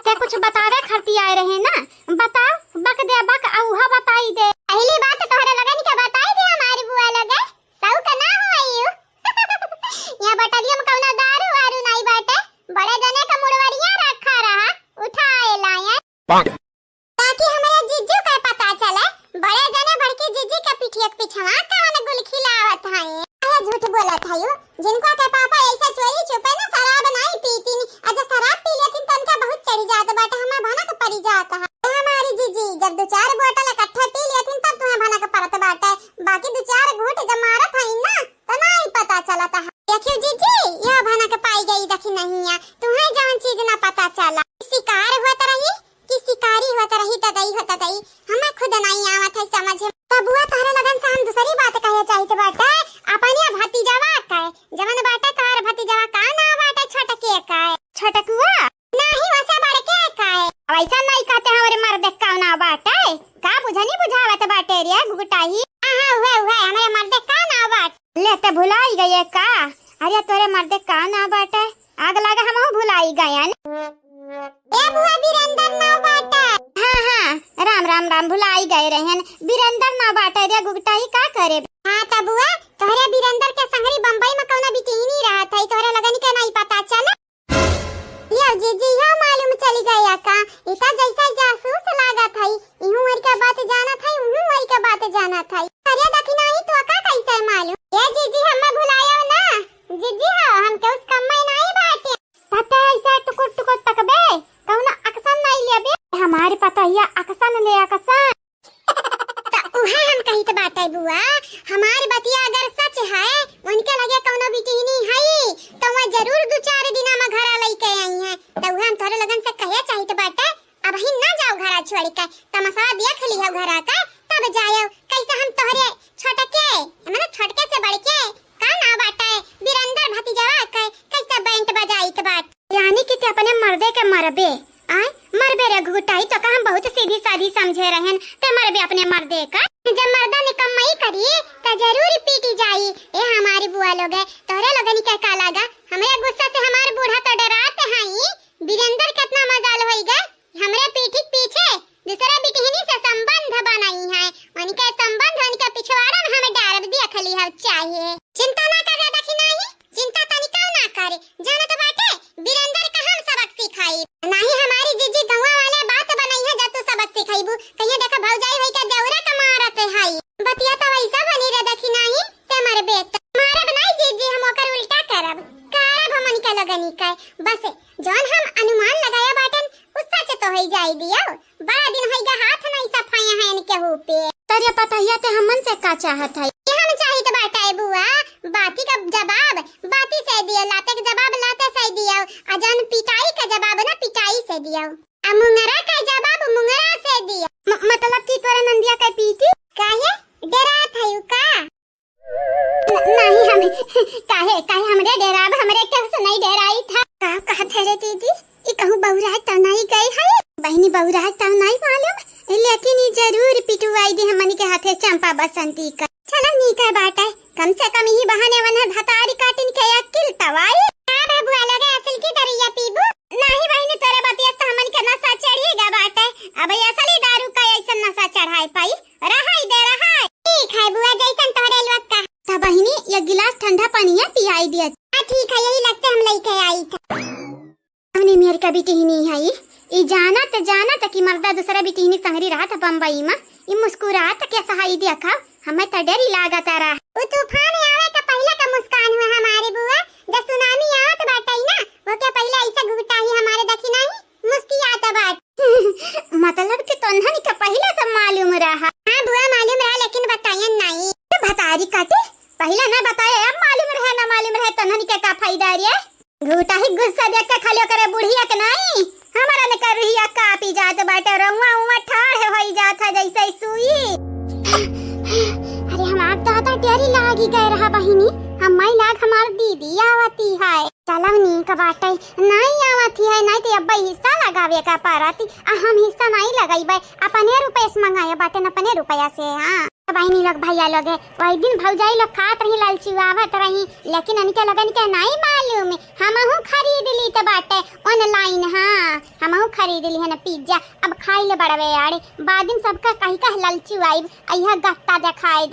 ते कुछ बतावे खरती आए रहे ना, बताओ बक दे बक औहा बताई दे। पहली बात तोहरे लगन के बताई दे हमारी बुआ लगे सौ का ना होइयो। यहां बटलिया में कौना दारू वारू नहीं बाटे, बड़े जने का मुड़वड़िया रखा रहा उठाए लाए ताकि हमारे जीजू का पता चले। बड़े जने बड़के जीजी के पिठिया के पिछवा कौन गुल खिलावत है। ये झूठ बोलत है, जिनको के पापा ऐसा चोरी छुपे ना शराब नहीं पीती, अज शराब पी लेकिन तनका बहुत चढ़ी जात बाटे, हमें भना के पड़ी जात है। हमारी जीजी जब दो चार बोतल इकट्ठे पी लेथिन तब तुम्हें भना के परत बाटे, बाकी दो चार घूंट जब मारत है ना तो नहीं पता चलता है। देखियो जीजी यह भना के पाई गई देखी नहीं है, तुम्हें जौन चीज ना पता चला शिकार होत रही कि शिकारी होत रही त गई होत गई, हमें खुद नहीं आवत है समझ। तबुआ तोहरे लगन से हम दूसरी बात कहे चाहिए बाटे, अपने भतीजावा का जवन बाटे तोहर भतीजावा का ना बाटे छोटके का छोटकुआ नहीं वैसे बड़के का ऐसा नहीं कहते हमारे मर्द का ना बाटे, का बुझनी बुझावत बाटे रे गुगटाही। हां हुए हमारे मर्द का ना बाटे ले त भुलाई गए का? अरे तोरे मर्द का ना बाटे आग लगा हम भुलाई गए ए बुआ बिरंदर ना बाटे। हां राम राम राम भुलाई गए रहन, बिरंदर ना बाटे रे गुगटाही का करे। हां त बुआ तोरे बिरंदर के संगरी बंबई में कौना बिटिहनी रहत है, तोरे लगन के नहीं पता चला? यो जीजी यो मालूम चली गया का? इता जैसा जासूस लागत है, इहू और का बात जानत है उहू और का बात जानत है। अरे दखना ही तो का कैसे मालूम? ए जीजी हमें भुलायो ना जीजी, हां हम के उस कम में नहीं बाटे पता ऐसा टुकुर टुकुर तकबे कौना अक्सन नहीं लेबे हमारे पता हिया अक्सन ले अक्सन त उहे हम कही त बात है बुआ। हमारी बतिया अगर सच है उनके लगे कौनो बिटिहनी है तो मैं जरूर दो चार दिन में घर लेके आई है, तो उहे हम तोरे लगन से कहे चाहिए त बात। अब ही ना जाओ घर छोड़ के, तमाशा देख लियो घर का तब जायो। कैसे हम तोहरे छोटके मतलब छोटके से बड़के का ना बाटे बिरंदर भतीजावा के कैसे बैंड बजाई के बात, यानी कि ते अपने मर्दे के मरबे आय मरबे रे घुटाई तो का हम बहुत सीधी सादी समझे रहन, ते मरबे अपने मर्दे का। जब मर्दा निकम्मई करी त जरूर पीटी जाई। ए हमारी बुआ लोग तोरे लगनी के का लगा, हमरे गुस्सा से हमार बूढ़ा तो डराते हई। बिरंदर कितना मजाल होई गए, हमरे पीठी पीछे दूसरा बिटिहनी से संबंध बनाई है, उनके संबंध उनके पिछवाड़ा में हमें डाल दिया खली है चाहिए। चिंता ना करे देखी नहीं, चिंता तनिका ना करे, जानत बाटे बिरंदर का हम सबक सिखाई नहीं। हमारी जीजी गवा वाले बात बनाई है जब तू सबक सिखाईबू कहिए देखा भौजाई होई के देवरा का मारत है बतिया तो वैसा बनी रे देखी नहीं ते मर बेट मारब नहीं जीजी, हम ओकर उल्टा करब हमन के लगनी के बस जौन हम अनुमान लगाया बाटन उस सच तो होई जाई दियो। बड़ा दिन होई गा हाथ नहीं सफाया है इनके हो पे तोरे पता हिया ते हमन से का चाहत है। हम चाहिए तो बाटा बुआ बाती का जवाब बाती से दियो, लाते का जवाब लाते से दियो, अजन पिटाई का जवाब ना पिटाई से दियो, आ मुंगरा का जवाब मुंगरा से दियो। मतलब कि तोरा नंदिया का पीटी काहे डरा थयु का नहीं हम काहे काहे हमरे डेराब हमरे के नहीं डेराई था का कहत है रे दीदी ई कहूं बहुरा है तो नहीं गई है बहनी बहुरा है तो नहीं मालूम लेकिन ई जरूर पिटुआई दे हमनी के हाथे चंपा बसंती का चलो नीक है बात है कम से कम ही बहाने वन भतारी काटिन के अकिल तवाई का बाबू लगे असल की दरिया पीबू नहीं बहनी तोरे बतिया से हमन के नशा चढ़ेगा बात है अब असली दारू का ऐसा नशा चढ़ाई पाई रहाई दे रहाई ठीक है बुआ जैसन तोरे लोग का ता बहनी ये गिलास ठंडा पानी है पियाई दिया ठीक है यही लगता हम लेके आई था हमने मेरे का भी टिहनी है ये जाना त कि मर्दा दूसरा भी टिहनी संगरी रहा था बम्बई में ये मुस्कुरा त क्या सहाई दिया खा हमें तो डर ही लागत रहा वो तूफान आवे का पहला का मुस्कान हुआ हमारे बुआ जब सुनामी आवत बाटई ना वो क्या पहले ऐसा घुटा ही हमारे दखी नहीं मुस्कियात बात मतलब कि तोन्हन का पहला सब मालूम रहा हां बुआ मालूम रहा लेकिन बतायन नहीं तो भतारी काटे पहला ना बताए अब मालूम रहे ना मालूम रहे तोन्हन के का फायदा रे घुटा ही गुस्सा देख के खालियो करे बुढ़िया के नहीं हमारा ने कर रही का पी जात बाटे रउआ उमा ठाड़ होई जात है जैसे सुई अरे हम आप दादा डरी लागी गए रहा बहिनी हम मई लाग हमार दीदी आवती है चलो नी का बाटे नहीं आवती है नहीं तो अब्बा हिस्सा लगावे का पाराती हम हिस्सा नहीं लगाईबे अपने रुपए से मंगाया बाटे न अपने रुपया से हां बहिनी लोग भैया लोग वही दिन भौजाई लोग खात रही लालचुआवत रही लेकिन अनके लगन के नहीं मालूम हमहू खरीद ली त बाटे ऑनलाइन हां हमहू खरीद ली है ना पिज्जा अब खाई ले बड़वे यार बाद दिन सबका कहीं का लालचुआई अइहा गत्ता देखाए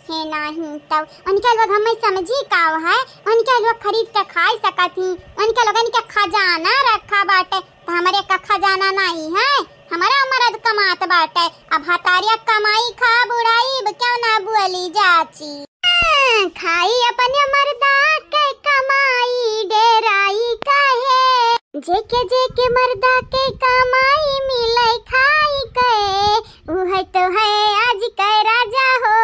है नहीं तो उनके लोग हमें समझी का है उनके लोग खरीद के खा सकती उनके लोगन के खजाना रखा बाटे तो हमारे का खजाना नहीं है हमारा मर्द कमात बाटे अब हतारिया कमाई खा बुढ़ाई क्यों ना बुअली जाची खाई अपने मर्दा के कमाई डेराई कहे जेके मर्दा के कमाई मिले खाई कहे उहे तो है आज के राजा हो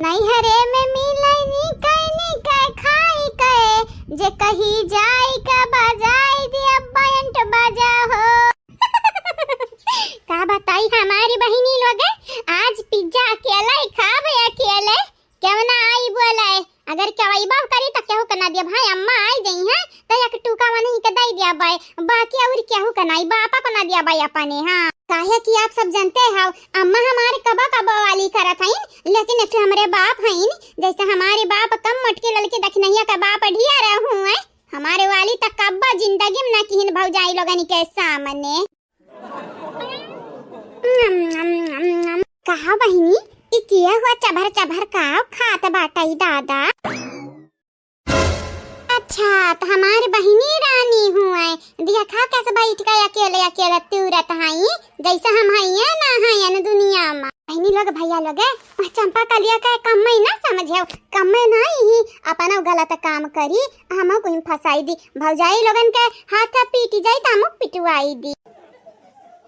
नहीं हरे में मिले नी कहे खाई कहे जे कही जाई का बजाई दे अब्बा अंट बजा हो का बताई हमारी बहिनी लोग आज पिज्जा अकेले खावे अकेले क्यों ना आई बोले अगर क्या वही बाप करी तो क्या करना दिया भाई अम्मा आई गई है तो एक टूका वनी के दई दिया भाई बाकी और क्या करना बापा को ना दिया भाई अपने हां काहे कि आप सब जानते हो अम्मा हमारे कबा वाली करत हईन लेकिन एक हमारे बाप हईन जैसे हमारे बाप कम मटके लड़के दखनैया का बाप ढिया रहूं है हमारे वाली तक कब्बा जिंदगी में ना किन भौजाई लोगन के सामने कहा बहिनी ई किया हुआ चभर का खात बाटाई दादा अच्छा तो हमारी बहिनी रानी हुआ दिया खा कैसे बैठ गए अकेले तुरत हाई जैसा हम हइया ना हइया दुनिया में बहिनी लोग भैया लोग चंपा कलिया का कम में ना समझे कम में नहीं ही अपना गलत काम करी हम कोई फसाई दी भौजाई लोगन के हाथ पीटी जाई त हम पिटवाई दी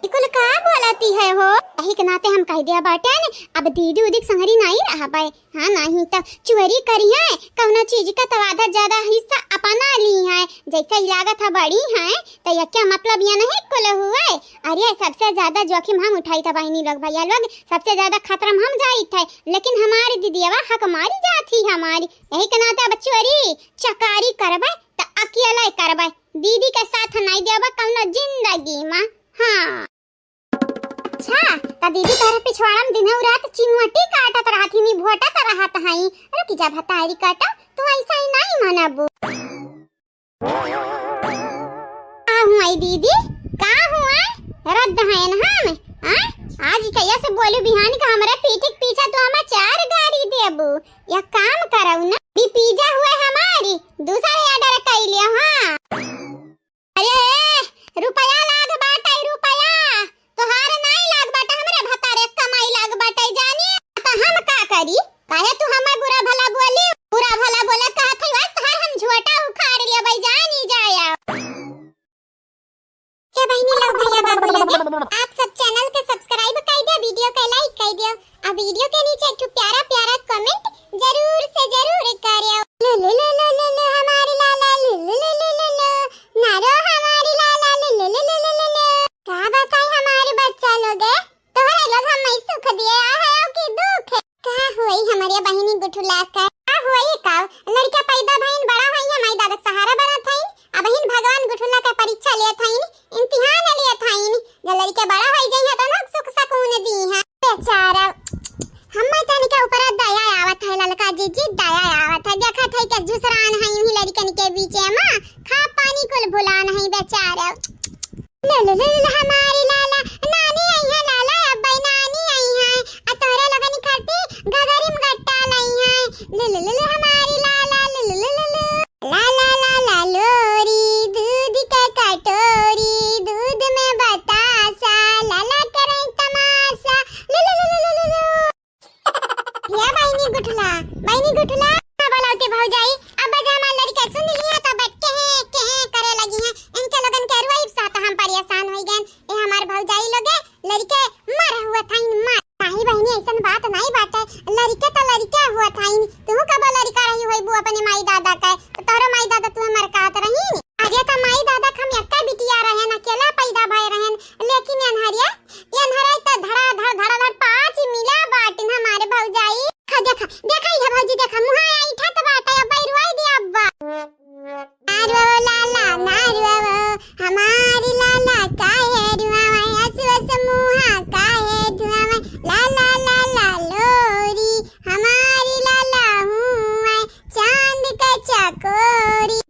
इकुल का बोलती है हो यही के नाते हम कह दिया बाटे ने अब दीदी उदिक संगरी नहीं रहा भाई हां नहीं तो चोरी करी है कौनो चीज का तो आधा ज्यादा हिस्सा अपना ली है जैसे लागत है बड़ी है तो ये क्या मतलब ये नहीं कुल हुआ अरे सबसे ज्यादा जोखिम हम उठाई था बहनी लोग भैया लोग सबसे ज्यादा खतरा हम जाई थे लेकिन हमारी दीदीवा हक मारी जाती हमारी यही के नाते अब चोरी चकारी करबे तो अकेले करबे दीदी के साथ नहीं देबा कौनो जिंदगी में हां अच्छा ता दीदी तारे पिछवाड़ा में दिनौ रात चिंगटी काटत रहती नी भोटत रहत हई रुक जा भतारी काटा तू ऐसा ही नहीं मनबू आ हुई दीदी का हुआ रद्द है ना हम हां आज कहिया से बोलू बिहान का हमरे पीठ पीछे तो हम 4 गाड़ी देबू या काम करऊ ना भी पिज्जा हुए हमारी दूसरा ऑर्डर कर लिया हां अरे रुपया लाग बाटे रुपया तोहार नहीं लाग बाटे हमरे भतारे कमाई लाग बाटे जानी त हम का करी काहे तू हमें बुरा भला बोले कहत है बस हर हम झोटा उखाड़ ले भाई जानी जाया के बहनी लोग भैया बाबू लोग आप सब चैनल के सब्सक्राइब कर दो वीडियो के लाइक कर दो अब वीडियो के नीचे एक प्यारा कमेंट जरूर से जरूर करियो ले ले ले ले ले हमारी लाला ले ले ले ले परीक्षा लिया था इम्तिहान लिया था जो लड़के बड़ा हो जाए तो ना सुख सकून दी है बेचारा हम्मा तनी के ऊपर दया आवत है ललका जीजी दया आवत है देखा था के झुसरान है यूं लड़कन के बीच में खा पानी कुल भुलान है बेचारा ले ले ले हमारी लाला नानी आई है लाला अब्बा नानी आई है आ तोरे लगन करती गगरी में गट्टा लाई है ले ले ले हमारी लाला ले ले ले ला ला ला ला लोरी दूध का कटोरी दूध में बतासा लाला करे तमाशा ले ले ले ले ले या बहनी गुठला बोलाते भौजाई अब जमा लड़का सुन लिया तो बैठ के करे लगी है इनके लगन के रुई साथ हम परेशान हो गए ये हमार भौजाई लोगे लड़के मर हुआ था मार काहे बहनी ऐसन बात नहीं बाटे लड़के तो लड़का हुआ था तू कब लड़का रही होई बू अपने माई दादा का तोरो माई दादा तू मर कात रही आगे तो माई दादा हम एक्का बिटिया रहे न अकेला पैदा भय रहे लेकिन अनहरिया तो धड़ा धड़ धड़ा धड़ 5 मिला बाटिन हमारे भौजाई देखा देखा ये भौजी देखा मुहा आई ठत बाटा अब रुई दे अब्बा आरो लाला नारो हमारी लाला काहे रुआवा असवस मुहा काहे धुआवा लाला लाला लोरी हमारी लाला हुआ चांद का चकोरी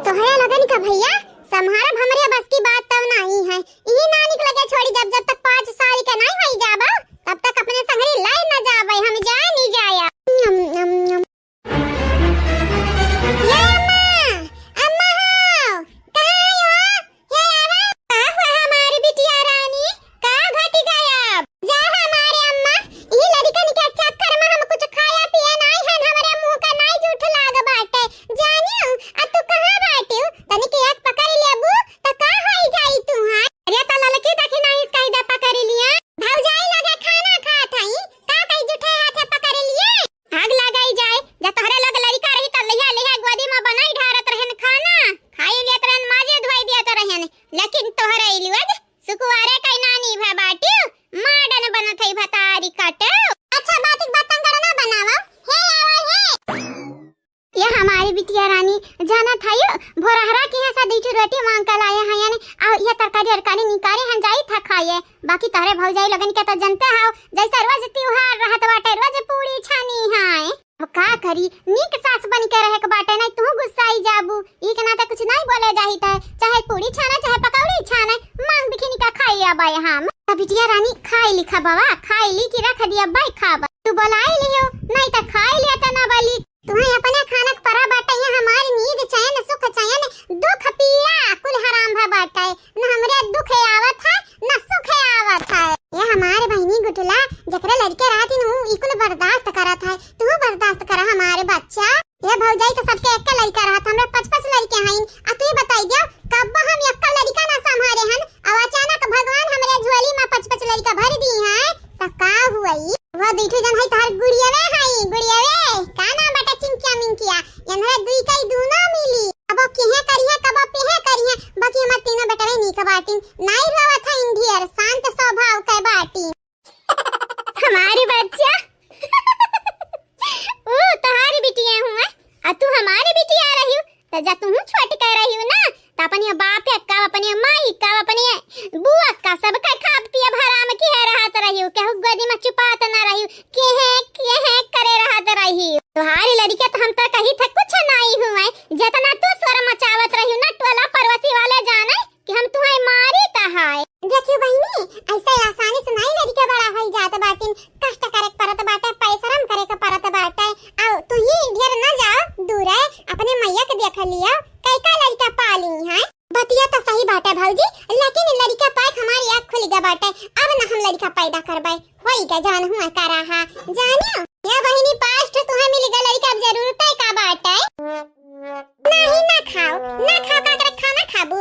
तोहरा लगन का भैया संहारब हमरे बस की बात तब नहीं है ई नानी के लगे छोड़ी जब तक 5 साल का नहीं होई जाबा तब तक अपने संगरी लाई न जाबे हम जा नहीं जाया ये अम्मा हो कहां हो ये आवा का हुआ हमारी बिटिया रानी का घटी गया जा हमारे अम्मा ई लड़कन के चक्कर में हम कुछ खाया पिया नहीं है हमरे मुंह का नहीं जूठ लाग बाटे जानियो आ तू कहां बाटे तनी के एक पकड़ लेबू त का होई जाई तू हां अरे त ललकी देखी नहीं कायदा पकड़ लिया भौजाई लगे खाना खात हई का कई जुठे हाथे पकड़ लिए आग लगाई जाए जा तोहरे लग लड़का रही त लइहा लइहा गोदी में बनाई ढारत रहन खाना खाई लेत रहन माजे धोई दियत रहन लेकिन तोहरे इलिवज सुकुवारे कई नानी भे बाटी माडन बनत हई भतारी काटे अच्छा बात बतंगड़ ना बनावा हे आवा हे ये हमारी बिटिया रानी जाना था ये भोरहरा के यहाँ सा दीचू रोटी मांग कर लाए हैं यानी और ये तरकारी अरकारी निकाले हैं जाई था खाए बाकी तारे भौजाई लगन के तो जनते हो जैसे रोज त्योहार रहत बाटे रोज पूरी छानी है अब का करी नीक सास बन के रहे के बाटे नहीं तू गुस्साई जाबू ई के नाते कुछ नहीं बोले जाही त चाहे पूरी छाना चाहे पकौड़ी छाना मांग बिखनी का खाई अब हम बिटिया रानी खाई लिखा बाबा खाई ली कि रख दिया बाई खाबा तू बोलाई लियो नहीं त खाई लिया त ना बोली तुम्हें अपने खाना परा बाटा ये हमारी नींद चैन सुख चैन दुख पीड़ा कुल हराम भा बाटा न हमरे दुख आवत है न सुख आवत है ये हमारे बहनी गुटला जकरे लड़के रात नु इकुल बर्दाश्त करत है तू बर्दाश्त कर हमारे बच्चा ये भौजाई तो सबके एक लड़का रहत हमरे 5 लड़के हैं आ तू बताई दियो कब हम एक लड़का ना संभारे हन अब अचानक भगवान हमरे झोली में 5 लड़का भर दी है त का हुई वो बैठे जन है तार गुड़िया वे का नाम बेटा चिंकिया मिंकिया यनरे दुई कई दूना मिली अब केहे करिए कब पेहे करिए बाकी हम तीनों बेटा नी का बाटी नहीं रहवा था इंडियर शांत स्वभाव का बाटी हमारी बच्चा ओ तुम्हारी बिटिया हूं आ तू हमारी बिटिया रही त जा तू छोटी कह रही हो ना त अपनी बाप का अपनी माई का अपनी बुआ का सब का खा पिया भराम की है रहत रही हो केहू गोदी में चुपात ना रही केहे करे रहत रही तुम्हारी लड़के तो हम तो कही थे कुछ नहीं हुए जितना तू स्वर मचावत रही ना टोला परवसी वाले जाने कि हम तुम्हें मारी ता है देखियो बहनी ऐसे आसानी से नहीं लड़के बड़ा होई जात बाटिन कष्ट करे परत बाटे परिश्रम करे के परत बाटे आओ तू ये ढेर न जा दूर है अपने मैया के देख लिया कई का लड़का पाली है बतिया तो सही बात है भौजी लेकिन लड़का पाए हमारी आँख खुल गया बाटे अब न हम लड़का पैदा करबाई होई का जान हुआ करा हा जानियो या बहनी पास्ट तुम्हें मिल गया लड़का अब जरूरत है का बाटे नहीं ना खाओ का करे खाना खाबू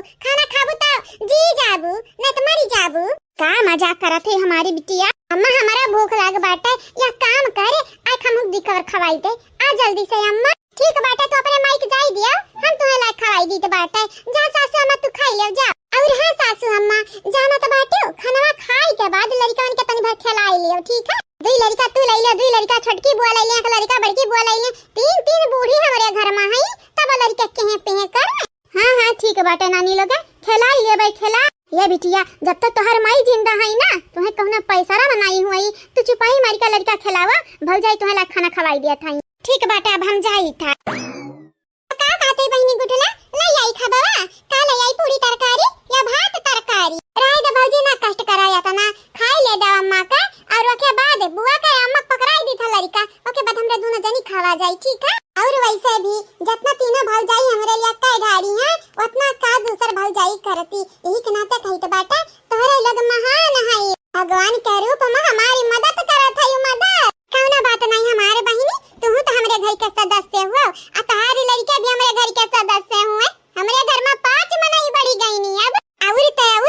तो जी जाबू नहीं तो मरी जाबू का मजाक करत है हमारी बिटिया अम्मा हमारा भूख लाग बाटे या काम करे आ खमुक दिखवर खवाई दे आ जल्दी से अम्मा ठीक बाटे तो अपने माइक जाई दिया हम तुम्हें ला खवाई दी तो बाटे जा सासू अम्मा तू खाई ले जा और हां सासू अम्मा जाना तो बाटे खाना खाई के बाद लड़का के तनी भर खिलाई लियो ठीक है दुई लड़का तू लई ले दुई लड़का छोटकी बुआ लई ले एक लड़का बड़की बुआ लई ले तीन बूढ़ी हमारे घर में है तब लड़का कहे पे कर हां ठीक बाटे नानी लोग खिला ले भाई खिला। ये बिटिया जब तक तोहर माई जिंदा है ना तुम्हें कहना पैसा रा बनाई हुई तू चुपाई मारी का लड़का खिलावा भौजाई तुम्हें ला खाना खवाई दिया था। ठीक बाटे अब हम जाई था। का खाते बहिनी गुठला ले आई खबवा का ले आई पूरी तरकारी या भात तरकारी राय द भौजी ना कष्ट कराया था ना खाई ले दवा अम्मा का और ओके बाद बुआ का अम्मा पकड़ाई दी था लड़का ओके बाद हमरा दोनों जनी खावा जाई ठीक है। और वैसे भी जितना तीनों भौजाई हमरे लिए कई ढाड़ी हैं उतना का दूसर भौजाई करती यही के नाते कही तो बाटा तोहरे लोग महान है भगवान के रूप में हमारी मदद करत है मदद कौना बात नहीं हमारे बहिनी तू तो हमरे घर के सदस्य हुआ आ तुम्हारी लड़के भी हमरे घर के सदस्य हुए हमरे घर में 5 मनाई बड़ी गई नहीं अब और तौर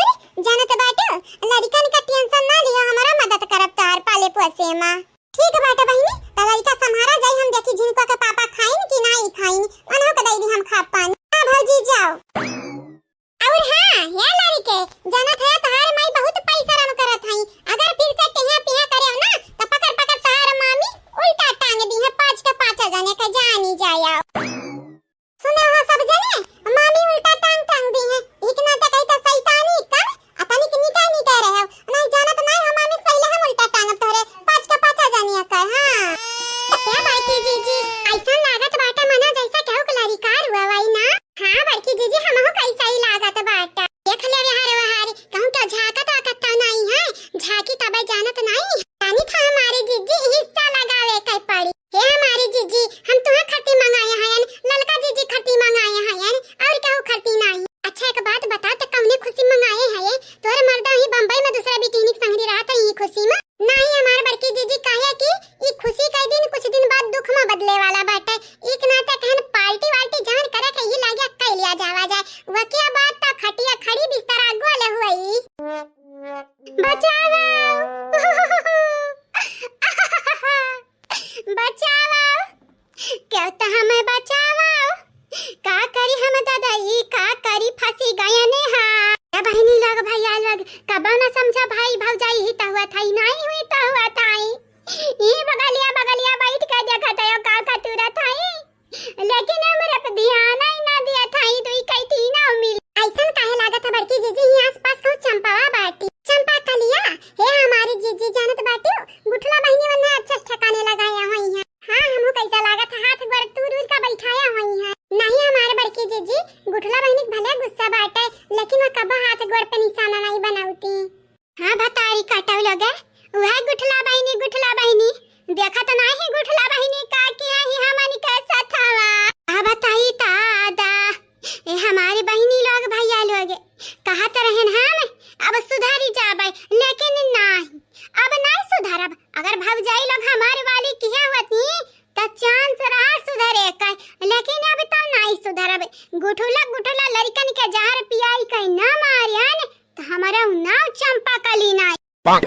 जानत बाटो लड़कन का टेंशन ना लियो हमारा मदद करब तार पाले पोसे मां ठीक बाटा बहिनी लड़का संभारा जाई हम देखी जिनको के पापा खाइन कि नहीं खाइन उन्हों के दई दी हम खा पान हां भौजी जाओ। और हां ये लड़के जानत है तहार माई बहुत पैसा रम करत हई अगर फिर से टेहा पिहा करे ना तो पकड़ पकड़ तहार मामी उल्टा टांग दी है 5 के 5 जाने का जानी जाया सुने हो सब जने मामी उल्टा टांग टांग दी है इतना तो कहता शैतानी कम अपनी की निकाय नहीं कह रहे हो नहीं जानत नहीं हम मामी पहले हम उल्टा टांग तोरे 5 के 5 जानिया कर हां क्या बाकी जीजी ऐसा लागत बाटा मना जैसा कहू कलारिकार हुआ वही ना हां बाकी जीजी हमहु कैसा ही लागत बाटा देख ले रे हारे हारे कहूं तो झाका ताकत नहीं है झाकी तबे जानत नहीं तानी था हमारे जीजी हिस्सा लगावे के पड़ी हे हमारे जीजी हम तुम्हें खट्टी मंगाए हैं ललका जीजी खट्टी मंगाए हैं और कहू खट्टी नहीं अच्छा एक बात बता तो कौने खुशी मंगाए है तोरे मर्दा ही बंबई में दूसरा भी टीनिक संगरी रहा था ये खुशी में नहीं हमारे बड़की जीजी कहे कि ये खुशी का दिन कुछ दिन बाद दुख में बदले वाला बाटे एक नाते कहन पार्टी वाल्टी जान करे के ही लागे कई लिया जावा जाए वकिया बात तो खटिया खड़ी बिस्तर गोले हुई बचाओ बचाओ क्या तो हमें बचाओ का करी हम दादाई का करी फंसी गए ने हां बहनी लग भैया लग कब ना समझा भाई भौजाई ही तो हुआ था नहीं हुई तो हुआ था ये बगलिया बैठ के देखा था का का तुरा था लेकिन हमरे पे ध्यान ही ना दिया था तो कई थी ना मिल ऐसा काहे लागत है बड़की जीजी ही आसपास को चंपावा बाटी चंपा कलिया हे हमारी जीजी जानत बाटी गुठला बहनी वने अच्छा ठिकाने लगाया हुई है हां हमहु कैसा लागत हाथ गोड़ दूर का बैठाया हुई है नहीं हमारे बड़की जीजी गुठला बहनी भले गुस्सा बाटे लेकिन वो कब हाथ गोड़ पे निशाना नहीं बनाउती हां बताई काटव लगे वह गुठला बहनी देखा तो नहीं गुठला बहनी का किया ही हमनी कैसा थावा आ बताई दादा ए हमारी बहनी लोग भैया लोग कहा तो रहन हम अब सुधारी जाबे लेकिन नहीं अब नहीं सुधारब अगर भौजाई लोग हमारे वाली किया होती तो चांस रहा सुधरे का लेकिन अब तो नहीं सुधरब गुठला लड़कन के जहर पियाई के ना मारियन तो हमारा नाव चंपा कली नहीं वाह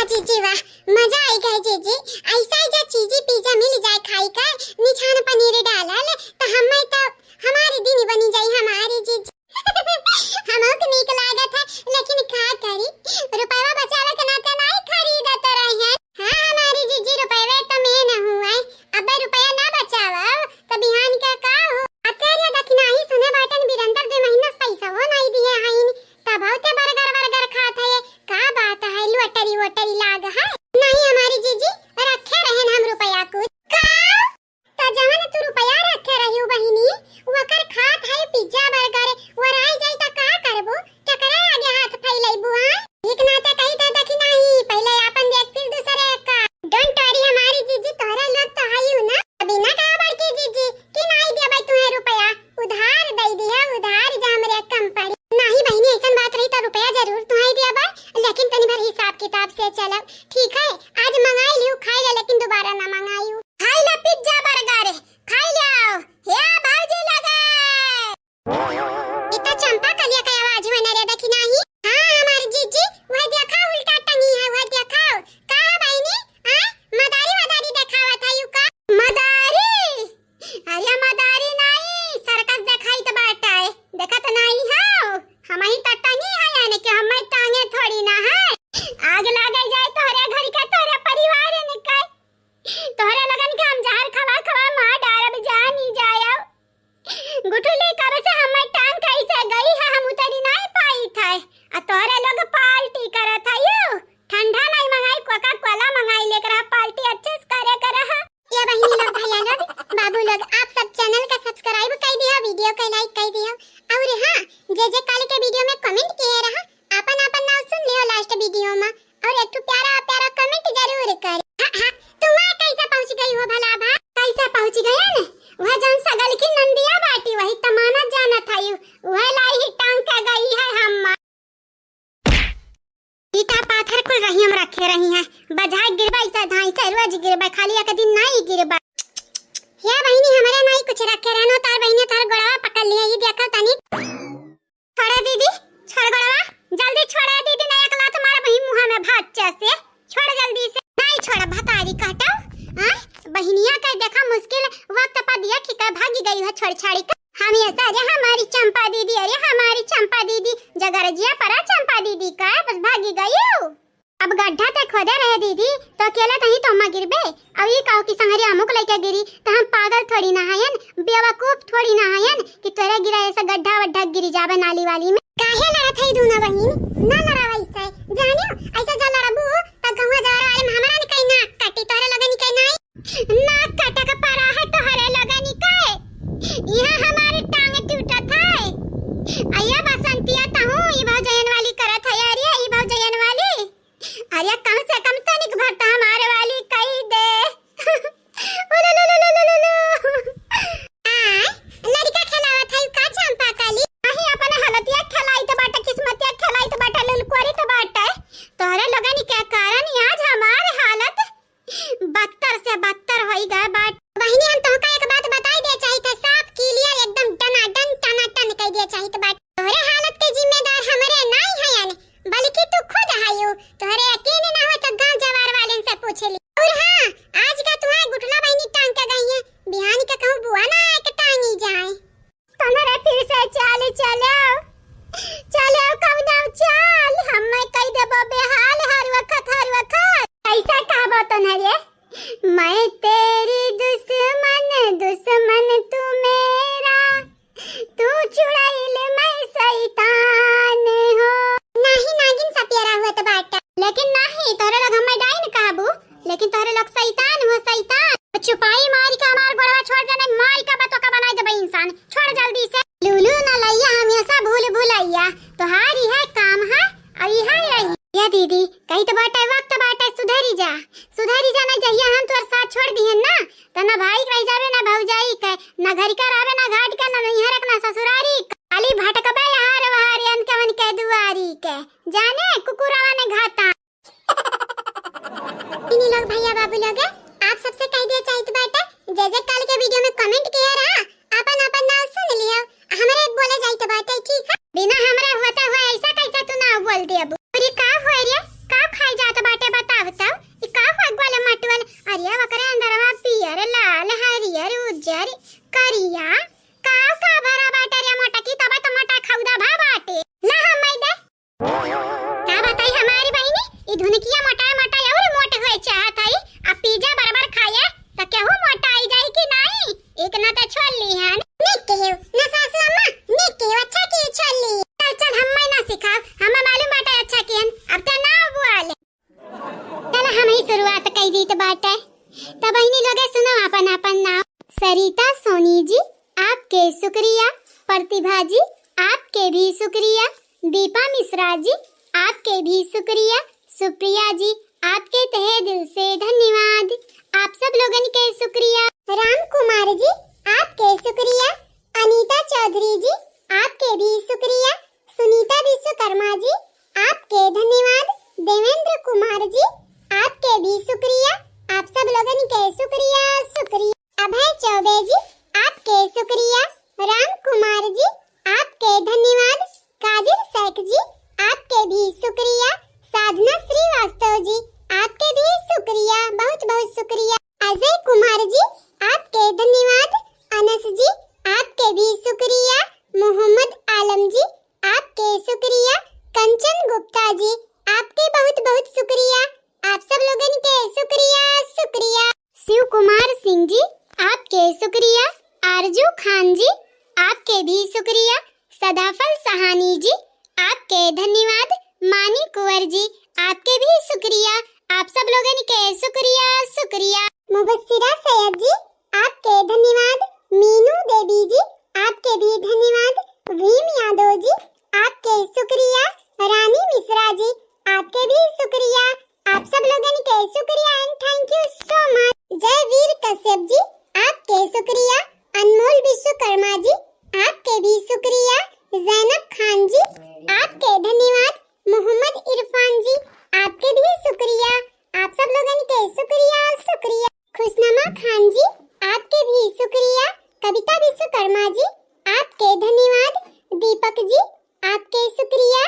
जीजी वाह मजा आई गई जीजी ऐसा जो चीजी पिज्जा मिल जाए खाई का निछान पनीर डालल तो हमें तो हमारी दिन बनी जाई हमारी जीजी हमो के नीक लागत है लेकिन का करी रुपया बचावे के नाते नहीं खरीदत रहे हां हमारी जीजी रुपया तो में न हुआ अब रुपया ना बचावा तो बिहान का हो अकेले दखना ही सुने बाटन बिरंदर 2 महीना पैसा हो नहीं दिए हईन तब होते बर्गर खात है का बात है लोटरी लाग है नहीं हमारी जीजी रखे रहन हम रुपया कुछ का तो जवन तू रुपया रखे रही बहिनी वकर गुठली करे से हमर टांग कैसे गई है, हम उतरी नहीं पाई थे। आ तोरे लोग पार्टी करत हयो, ठंडा नहीं मंगाई, कोका कोला मंगाई, लेकर पार्टी अच्छे से करे कर रहा। ये बहिनी लोग, भैया लोग, बाबू लोग, आप सब चैनल का सब्सक्राइब कर दियो, वीडियो को लाइक कर दियो, और हां जे काल के वीडियो में कमेंट किए रहा, अपन अपन नाम सुन लियो लास्ट वीडियो में, और एक तो प्यारा प्यारा कमेंट जरूर कर। हां तुम कैसे पहुंच गई हो भला भा? कैसे पहुंच गया ने? वह जन सगल की नंदिया बाटी वही तमाना जाना था, वह लाई ही टांग का गई है। हम ईटा पाथर को रही हम रखे रही हैं, बजाय गिरबा ऐसा धाई से रोज गिरबा, खाली एक दिन नहीं गिरबा। या बहिनी हमारे नहीं कुछ रखे रहनो, तार बहिनी तार गोड़वा पकड़ लिया, ये देखो तनी। छोड़ दीदी, छोड़ गोड़वा, जल्दी छोड़ दीदी, नया कला तुम्हारा बहिनी मुंह में भात से, छोड़ जल्दी से। नहीं छोड़ भतारी कहता हां, बहिनिया का देखा मुश्किल वक्त पा दिया कि का भागी गई है छोड़ छाड़ी का। हम ऐसा अरे हमारी चंपा दीदी, अरे हमारी चंपा दीदी, जगरजिया परा चंपा दीदी का बस भागी गई हो। अब गड्ढा तक खोदे रहे दीदी तो अकेले कहीं तो हम गिरबे, अब ये कहो कि संगरी अमुक लेके गिरी तो हम पागल थोड़ी ना हयन, बेवकूफ थोड़ी ना हयन कि तोरे गिरा ऐसा गड्ढा वड्ढा गिरी जावे नाली वाली में। काहे लड़त है दूना बहिन, ना लड़ावा ऐसा जानियो, ऐसा जा लड़बू त गवा जा रहा है हमरा ने कहीं नाक काटी, तोरे लगनी कहीं नहीं नाक काटे का पारा है, तोरे लगनी काहे यहां हमारी टांग टूटत है। आया बसंतिया ता हूं ई भाव जयन वाली करत है, अरे ई भाव जयन वाली, अरे कम से कम तनिक भरता हमारे वाली कही दे। लड़का खेलावत है का चंपा काली, आही अपन हालतिया खेलाई तो बाटा, किस्मतिया खेलाई तो बाटा, ललकोरी तो बाटा, तोरे लगनी के कारण आज हमारे हालत बदतर से बदतर होई गए बाट। बहिनी हम तोहका एक बात बताई दे चाहिए था, साफ क्लियर एकदम टनाटन टनाटन कह दे चाहिए था बात। तोरे हालत के जिम्मेदार हमरे नहीं हयन, बल्कि तू खुद हायो, तोरे यकीन ना हो तो गांव जवार वाले से पूछ ली। और हां आज का तुम्हारे गुठला बहिनी टांग के गई है, बिहानी का कहूं बुआ ना आए के टांगी जाए। तोरे फिर से चलो चलो कब नाम चल, हम मैं कह देबो बेहाल हर वक्त ऐसा कहबो तो ना रे, मैं तेरी दुश्मन तू मेरा, तू चुड़ैल मैं शैतान हो। नहीं नागिन सा प्यारा हुआ तो बाटा, लेकिन नहीं तोरे लोग हमें डाइन कहबू, लेकिन तोरे लोग शैतान हो, शैतान। छुपाई मार के हमार गोड़वा छोड़ देने, मार के बतो का बनाई देबे इंसान, छोड़ जल्दी से। लूलू ना लैया हमेशा भूलैया, तोहारी है काम है अभी है रही। या दीदी कहीं तो बाटा वक्त बाटा, सुधरी जा ना जहिया हम तोर साथ छोड़ दिए ना, तो ना भाई रह जावे ना भौजाई के, ना घर का रावे ना घाट का, ना नैहर के ना ससुरारी के, खाली भटकबे हार वहारियन के मन के दुआरी के, जाने कुकुरवा ने घाटा। इन्हीं लोग भैया बाबू लोग आप सबसे कह दिया चाहिए बाटा, जे काल के वीडियो में कमेंट किया रहा, अपन अपन नाम सुन लियो, हमरे बोले जाई तो बाटा ठीक है, बिना हमरे होता हुआ ऐसा कैसे तू ना बोल दे। अब पूरी का होय रे, का खाई जात बाटे बताव तब, ई का होय गोले मटवल, अरे वकरे अंदरवा पियर लाल हरियर उज्जर करिया का भरा बाटे रे, मोटा की तबा तो मोटा खौदा भा बाटे ला हम मैं दे का बताई हमारी बहिनी, ई धुनकिया मोटा और मोटे होय चाहत है, अब पिज्जा बराबर खाए त केहू मोटा आई जाई कि नहीं, एक ना त छोड़ ली है निक केहू ना सासू अम्मा, निक केहू अच्छा की छोड़ ली, चल हम मैं ना सिखा, हमें मालूम बाटे अच्छा कियन, अब त ना बोले। चल हम ही शुरुआत कर दी तो बाटे, तब बहिनी लोगे सुनो अपन अपन नाम। सरिता सोनी जी आपके शुक्रिया, प्रतिभा जी आपके भी शुक्रिया, दीपा मिश्रा जी आपके भी शुक्रिया, सुप्रिया जी आपके तहे दिल से धन्यवाद, आप सब लोगन के शुक्रिया, राम कुमार जी आपके शुक्रिया, अनीता चौधरी जी आपके भी शुक्रिया, सुनीता विश्वकर्मा जी आपके धन्यवाद, देवेंद्र कुमार जी आपके भी शुक्रिया, आप सब लोगन के शुक्रिया, अभय चौबे जी आपके शुक्रिया, राम कुमार जी आपके धन्यवाद, कादिर शेख जी आपके भी शुक्रिया, साधना श्रीवास्तव जी आपके भी शुक्रिया, बहुत बहुत शुक्रिया, अजय कुमार जी आपके धन्यवाद, अनस जी आपके भी शुक्रिया, मोहम्मद आलम जी आपके शुक्रिया, कंचन गुप्ता जी आपके बहुत बहुत शुक्रिया, आप सब लोगन के शुक्रिया, शिव कुमार सिंह जी आपके शुक्रिया, आरजू खान जी आप आपके भी शुक्रिया। सदाफल सहानी जी, आपके धन्यवाद। मानी कुंवर जी, आपके भी शुक्रिया। आप सब लोगन के शुक्रिया शुक्रिया। मुबस्सिरा सैयद जी, आपके धन्यवाद। मीनू देवी जी, आपके भी धन्यवाद। भीम यादव जी, आपके शुक्रिया। रानी मिश्रा जी, आपके भी शुक्रिया। आप सब लोगन के शुक्रिया and thank you so much. Jaiveer Kashyap ji, आपके शुक्रिया। अनमोल विश्वकर्मा जी, आपके भी शुक्रिया। जैनब खान जी, आपके धन्यवाद। मोहम्मद इरफान जी, आपके भी शुक्रिया। आप सब लोगन के शुक्रिया शुक्रिया। खुशनमा खान जी, आपके भी शुक्रिया। कविता विश्वकर्मा जी, आपके धन्यवाद। दीपक जी, आपके शुक्रिया।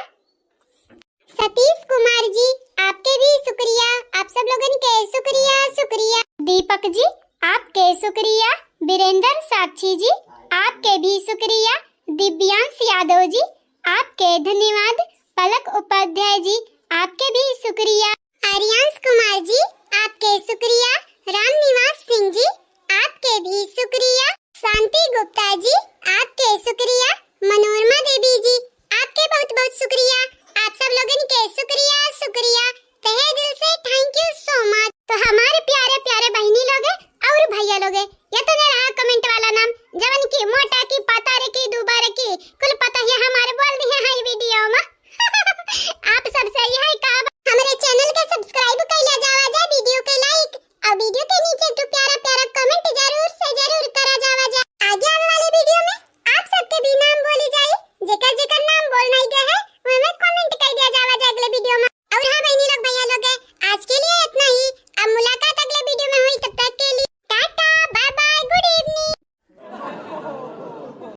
सतीश कुमार जी, आपके भी शुक्रिया। आप सब लोगन के शुक्रिया शुक्रिया। दीपक जी, आपके शुक्रिया। वीरेंद्र साक्षी जी, आपके भी शुक्रिया। दिव्यांश यादव जी, आपके धन्यवाद। पलक उपाध्याय जी, आपके भी शुक्रिया। आर्यांश कुमार जी, आपके शुक्रिया। राम निवास सिंह जी, आपके भी शुक्रिया। शांति गुप्ता जी, आपके